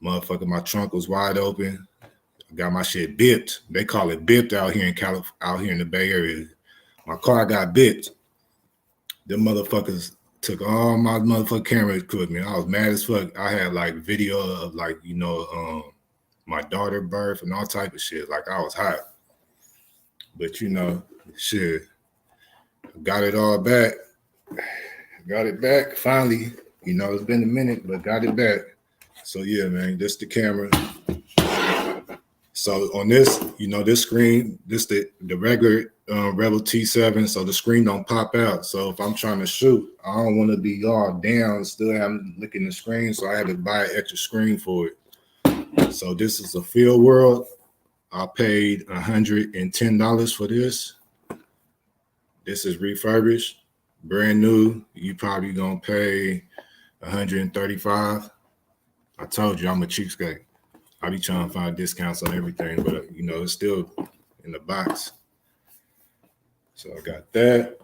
Motherfucker, my trunk was wide open. I got my shit bipped. They call it bipped out here in California, out here in the Bay Area. My car got bipped. Them motherfuckers took all my motherfucking camera equipment. I was mad as fuck. I had like video of like, you know, my daughter birth and all type of shit. Like I was hot. But you know, shit. Got it all back. Got it back finally. You know, it's been a minute, but got it back. So yeah, man, this the camera. So on this, you know, this screen, this the regular Rebel T7, so the screen don't pop out. So if I'm trying to shoot, I don't want to be all down, still having looking the screen. So I had to buy an extra screen for it. So this is a Field World. I paid $110 for this. This is refurbished, brand new. You probably gonna pay $135. I told you I'm a cheapskate. I be trying to find discounts on everything, but you know, it's still in the box. So I got that.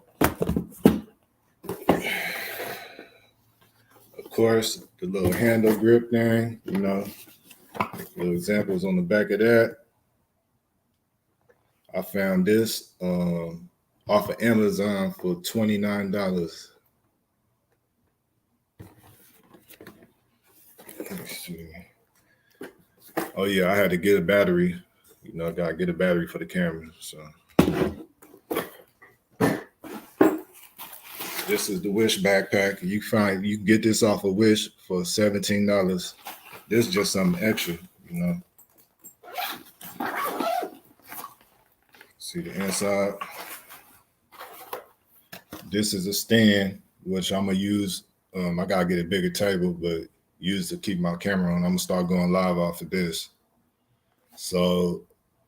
Of course, the little handle grip thing, you know, little examples on the back of that. I found this off of Amazon for $29. Let me see. Oh yeah, I had to get a battery. You know, I gotta get a battery for the camera. So this is the Wish backpack. You can get this off of Wish for $17. This is just something extra, you know. See the inside. This is a stand, which I'm gonna use. I gotta get a bigger table, but use to keep my camera on. I'm gonna start going live off of this. So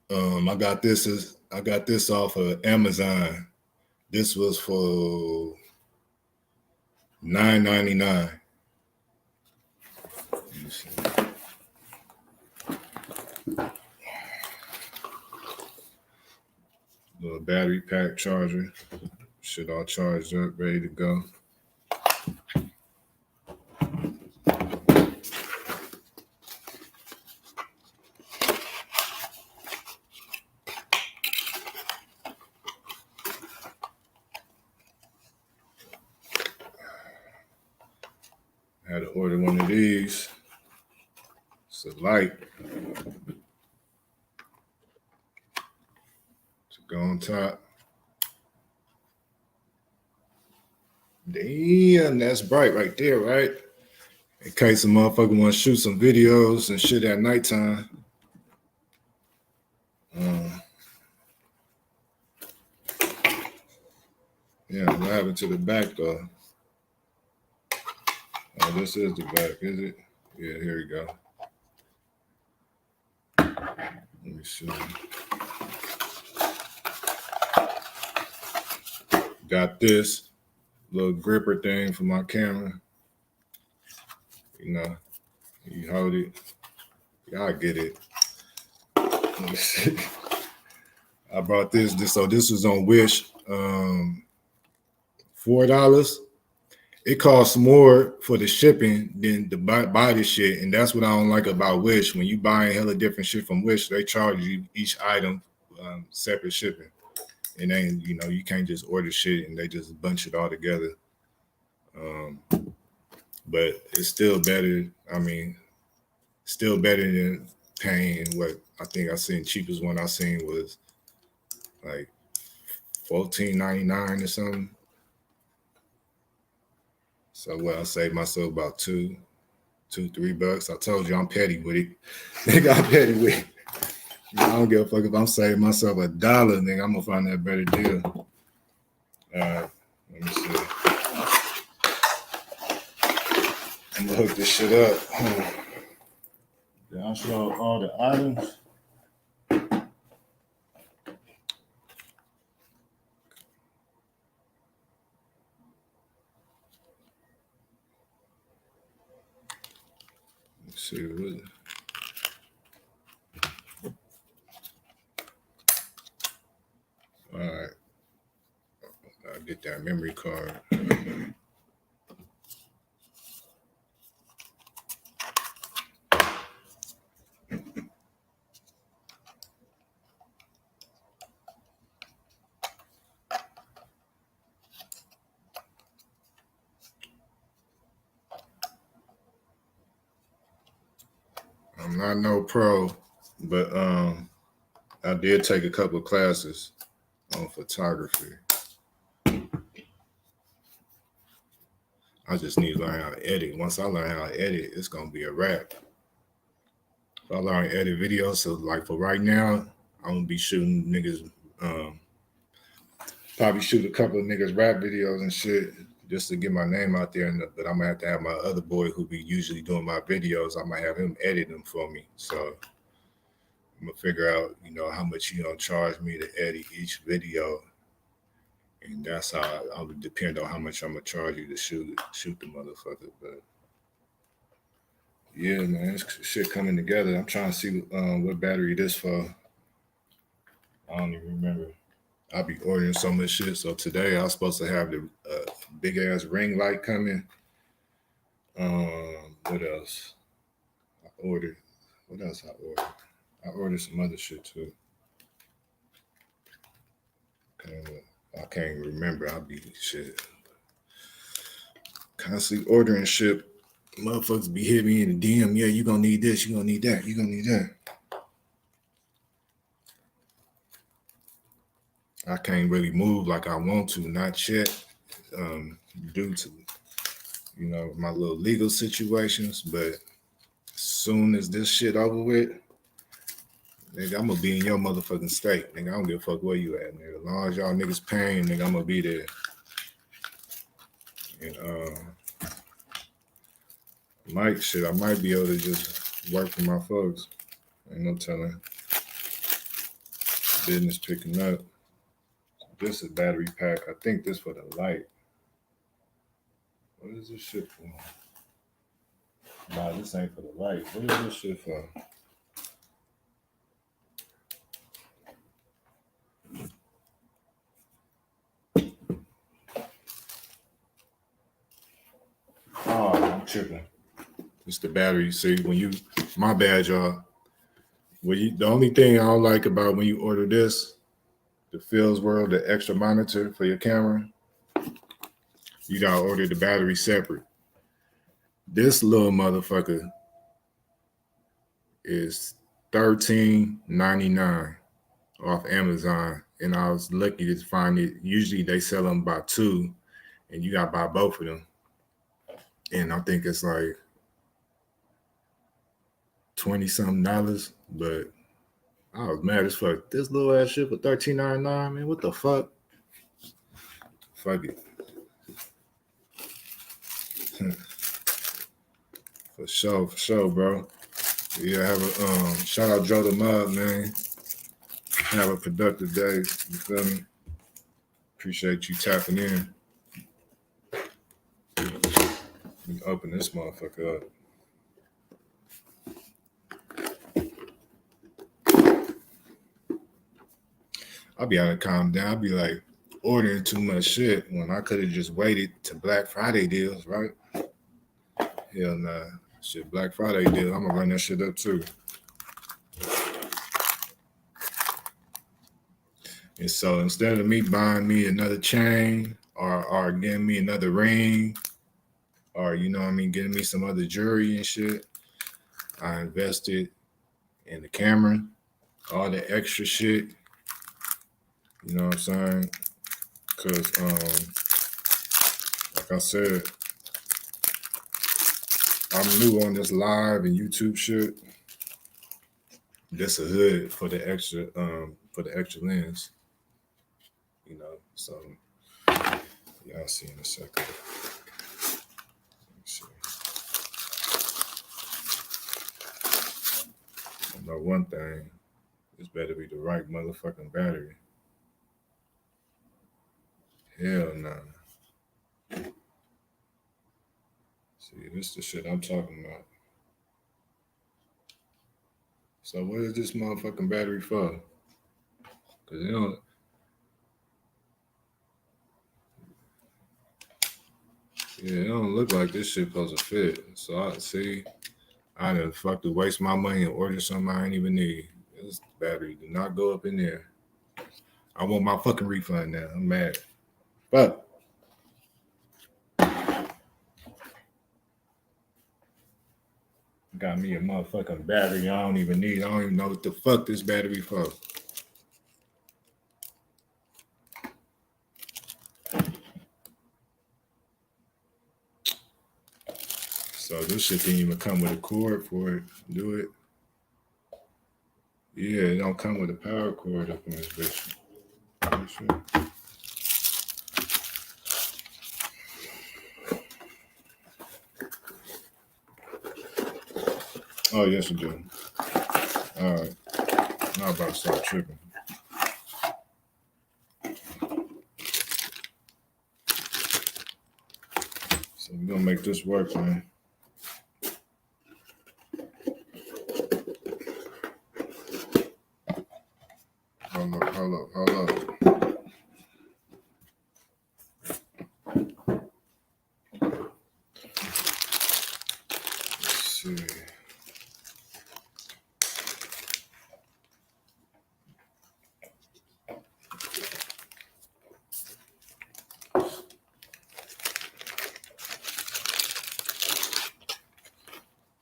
I got this off of Amazon. This was for $9.99. Little battery pack charger. Shit all charged up, ready to go. I had to order one of these. It's a light to go on top. Damn, that's bright right there, right? In case a motherfucker want to shoot some videos and shit at nighttime. Yeah, what happened to the back though? Oh, this is the back, is it? Yeah, here we go. Let me see. Got this little gripper thing for my camera. You know, you hold it. Y'all get it. Let me see. I brought this. So this was on Wish. $4. It costs more for the shipping than to buy this shit. And that's what I don't like about Wish. When you buy hella different shit from Wish, they charge you each item separate shipping. And then, you know, you can't just order shit and they just bunch it all together. But it's still better. I mean, still better than paying what I think I seen. Cheapest one I seen was like $14.99 or something. So what, I saved myself about $2, $3. I told you I'm petty with it. Nigga, I'm petty with it. I don't give a fuck if I'm saving myself $1, nigga. I'm gonna find that better deal. Let me see. I'm gonna hook this shit up. Did I show all the items? Let's see what. All right. I'll get that memory card. I'm not no pro, but I did take a couple of classes on photography. I just need to learn how to edit. Once I learn how to edit, it's gonna be a wrap. If I learn to edit videos, so like for right now, I'm gonna be shooting niggas, probably shoot a couple of niggas rap videos and shit just to get my name out there. But I'm gonna have to have my other boy who be usually doing my videos. I might have him edit them for me. So I'm gonna figure out, you know, how much you gonna charge me to edit each video. And that's how I would depend on how much I'm gonna charge you to shoot the motherfucker. But Yeah, man, it's shit coming together. I'm trying to see what battery this for. I don't even remember. I'll be ordering so much shit. So today I was supposed to have the big ass ring light coming. What else? I ordered. What else I ordered? I ordered some other shit too. I can't even remember. I'll be shit. Constantly ordering shit. Motherfuckers be hitting me in the DM. Yeah, you gonna need this. You gonna need that. You gonna need that. I can't really move like I want to, not yet, due to, you know, my little legal situations. But as soon as this shit over with, nigga, I'm gonna be in your motherfucking state. Nigga, I don't give a fuck where you at, nigga. As long as y'all niggas paying, nigga, I'm gonna be there. And I might be able to just work for my folks. Ain't no telling. Business picking up. This is battery pack. I think this for the light. What is this shit for? Nah, this ain't for the light. What is this shit for? Oh, I'm tripping. It's the battery. See, when you, my bad, y'all. The only thing I don't like about when you order this, the Phil's World, the extra monitor for your camera, you gotta order the battery separate. This little motherfucker is $13.99 off Amazon, and I was lucky to find it. Usually they sell them by two, and you gotta buy both of them. And I think it's like $20-something, but I was mad as fuck. This little ass shit for $13.99, man. What the fuck? Fuck it. For sure, bro. Yeah, have a shout out Joe the Mug, man. Have a productive day. You feel me? Appreciate you tapping in. Let me open this motherfucker up. I'll be able to calm down. I'll be like ordering too much shit when I could have just waited to Black Friday deals, right? Hell nah. Shit, Black Friday deal. I'm gonna run that shit up too. And so instead of me buying me another chain or getting me another ring or, you know what I mean, getting me some other jewelry and shit, I invested in the camera, all the extra shit. You know what I'm saying? Because, like I said, I'm new on this live and YouTube shit. This a hood for the extra lens. You know, so y'all see in a second. Let me see. I know one thing. This better be the right motherfucking battery. Hell nah. See, this is the shit I'm talking about. So what is this motherfucking battery for? Cause it don't. Yeah, it don't look like this shit supposed to fit. So I see. I done fucked to waste my money and order something I ain't even need. This battery did not go up in there. I want my fucking refund now. I'm mad. Fuck. Got me a motherfucking battery I don't even need. I don't even know what the fuck this battery for. So this shit didn't even come with a cord for it. Do it. Yeah, it don't come with a power cord up in this bitch. Oh, yes, it do. All right. Now I'm about to start tripping. So we're going to make this work, man. Hold up. Let's see.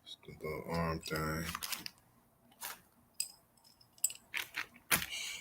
It's the little arm thing. Shit.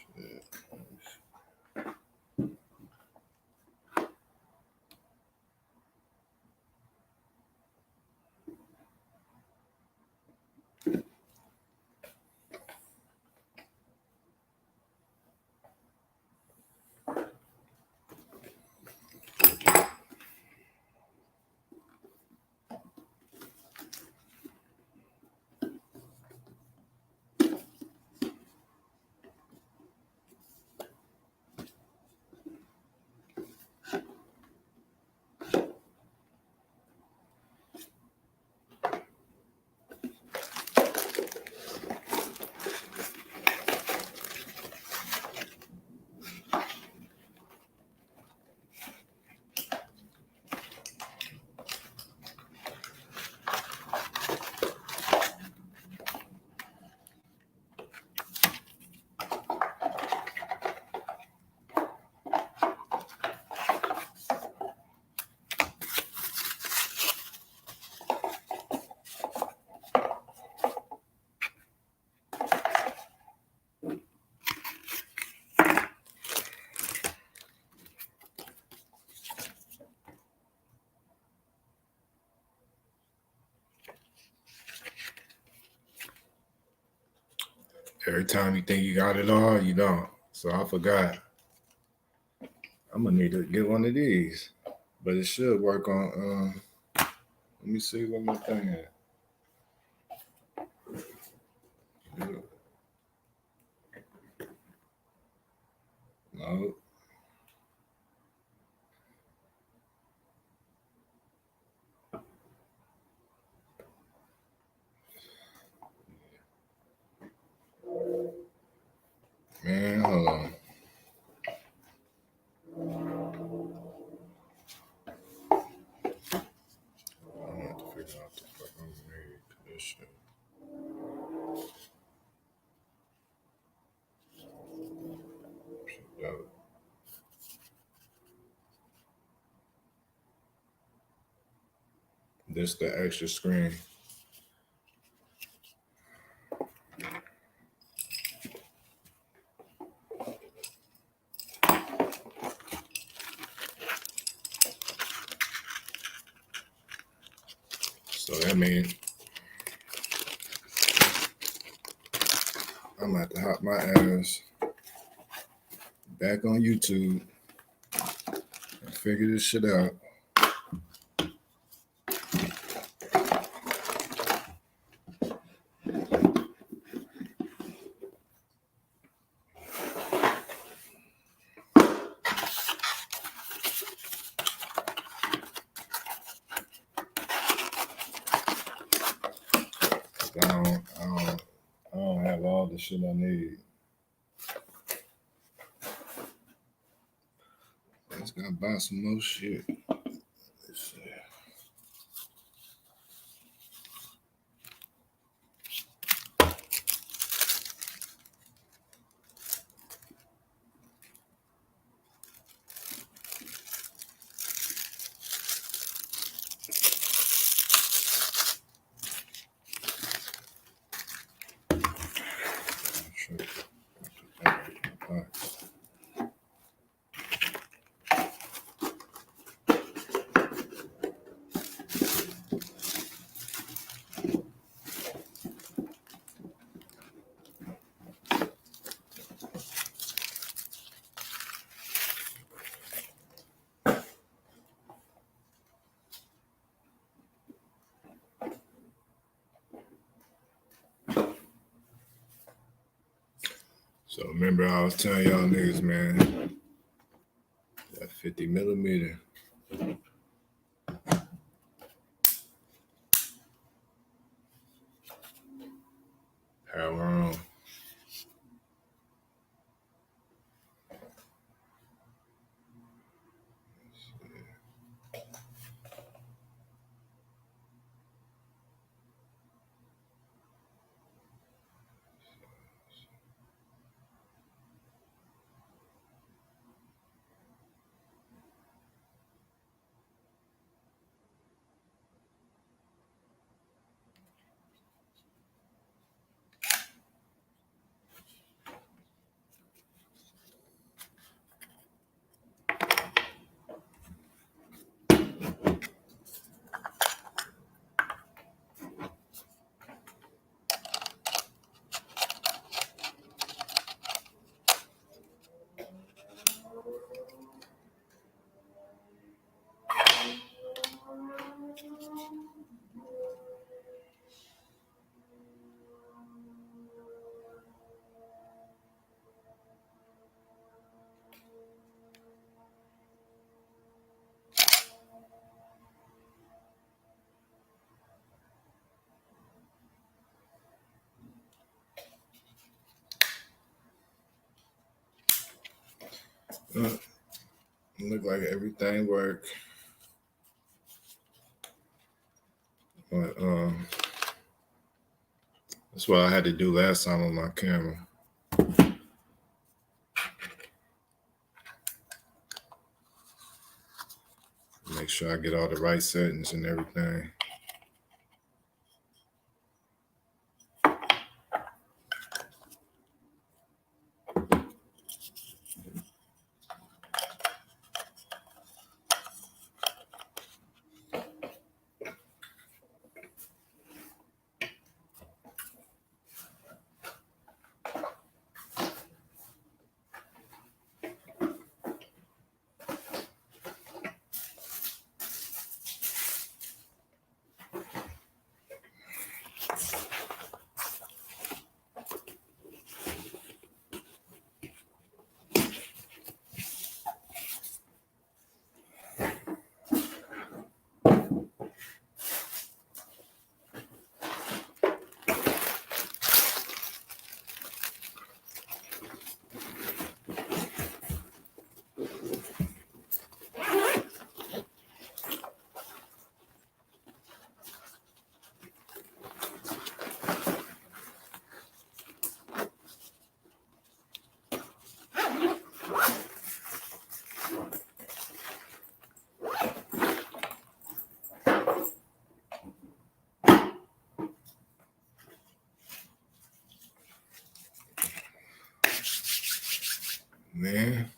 Every time you think you got it all, you don't. So I forgot. I'm gonna need to get one of these, but it should work on. Let me see what my thing is. No. Man, hold on. I have to figure out the fuck I'm made for this shit. This the extra screen. So that means I'm gonna have to hop my ass back on YouTube and figure this shit out. I don't have all the shit I need. I just gotta buy some more shit. Let's see. So remember I was telling y'all niggas, man, that 50 millimeter. Power on. Look like everything worked. But that's what I had to do last time on my camera. Make sure I get all the right settings and everything. Man.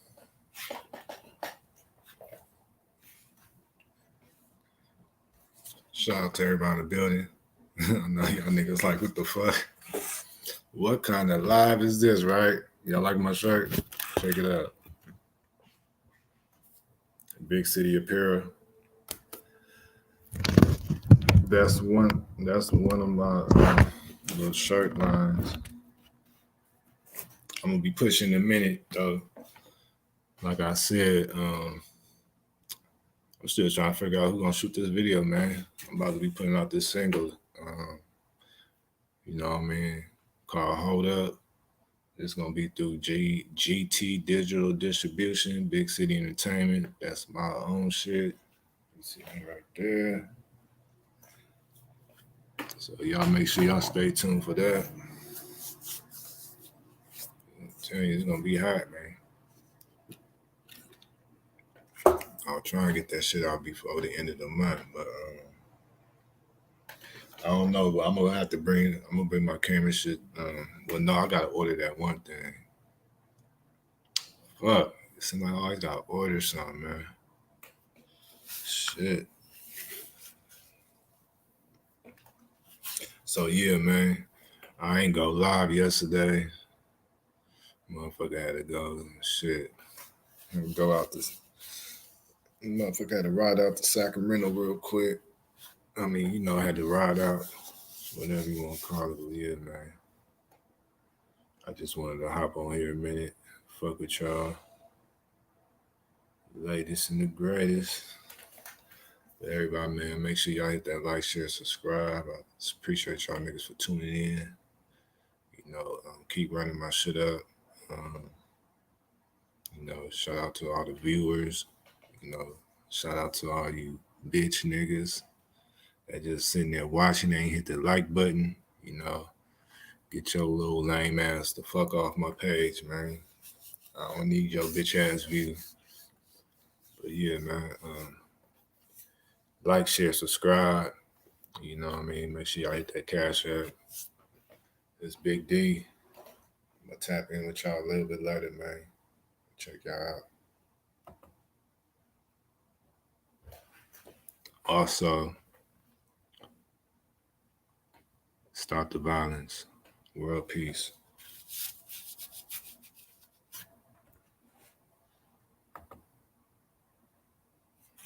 Shout out to everybody in the building. I know y'all niggas like, what the fuck? What kind of live is this, right? Y'all like my shirt? Check it out. Big City Apparel. That's one of my little shirt lines. I'm gonna be pushing in a minute though. Like I said, I'm still trying to figure out who's gonna shoot this video, man. I'm about to be putting out this single. You know what I mean? Called Hold Up. It's gonna be through GT Digital Distribution, Big City Entertainment. That's my own shit. You see me right there. So y'all make sure y'all stay tuned for that. I'm telling you, it's gonna be hot, man. I'll try and get that shit out before the end of the month, but I don't know. But I'm gonna bring my camera shit. Well, no, I gotta order that one thing. Fuck, somebody always gotta order something, man. Shit. So yeah, man, I ain't go live yesterday. Motherfucker had to go. Shit, go out this. Motherfucker had to ride out to Sacramento real quick. I mean, you know, I had to ride out, whatever you want to call it. But yeah, man. I just wanted to hop on here a minute, fuck with y'all. Latest and the greatest. Everybody, man, make sure y'all hit that like, share, subscribe. I appreciate y'all niggas for tuning in. You know, keep running my shit up. You know, shout out to all the viewers. You know, shout out to all you bitch niggas that just sitting there watching, ain't hit the like button. You know, get your little lame ass the fuck off my page, man. I don't need your bitch ass view. But yeah, man. Like, share, subscribe. You know what I mean? Make sure y'all hit that cash app. It's Big D. I'm going to tap in with y'all a little bit later, man. Check y'all out. Also, stop the violence. World peace.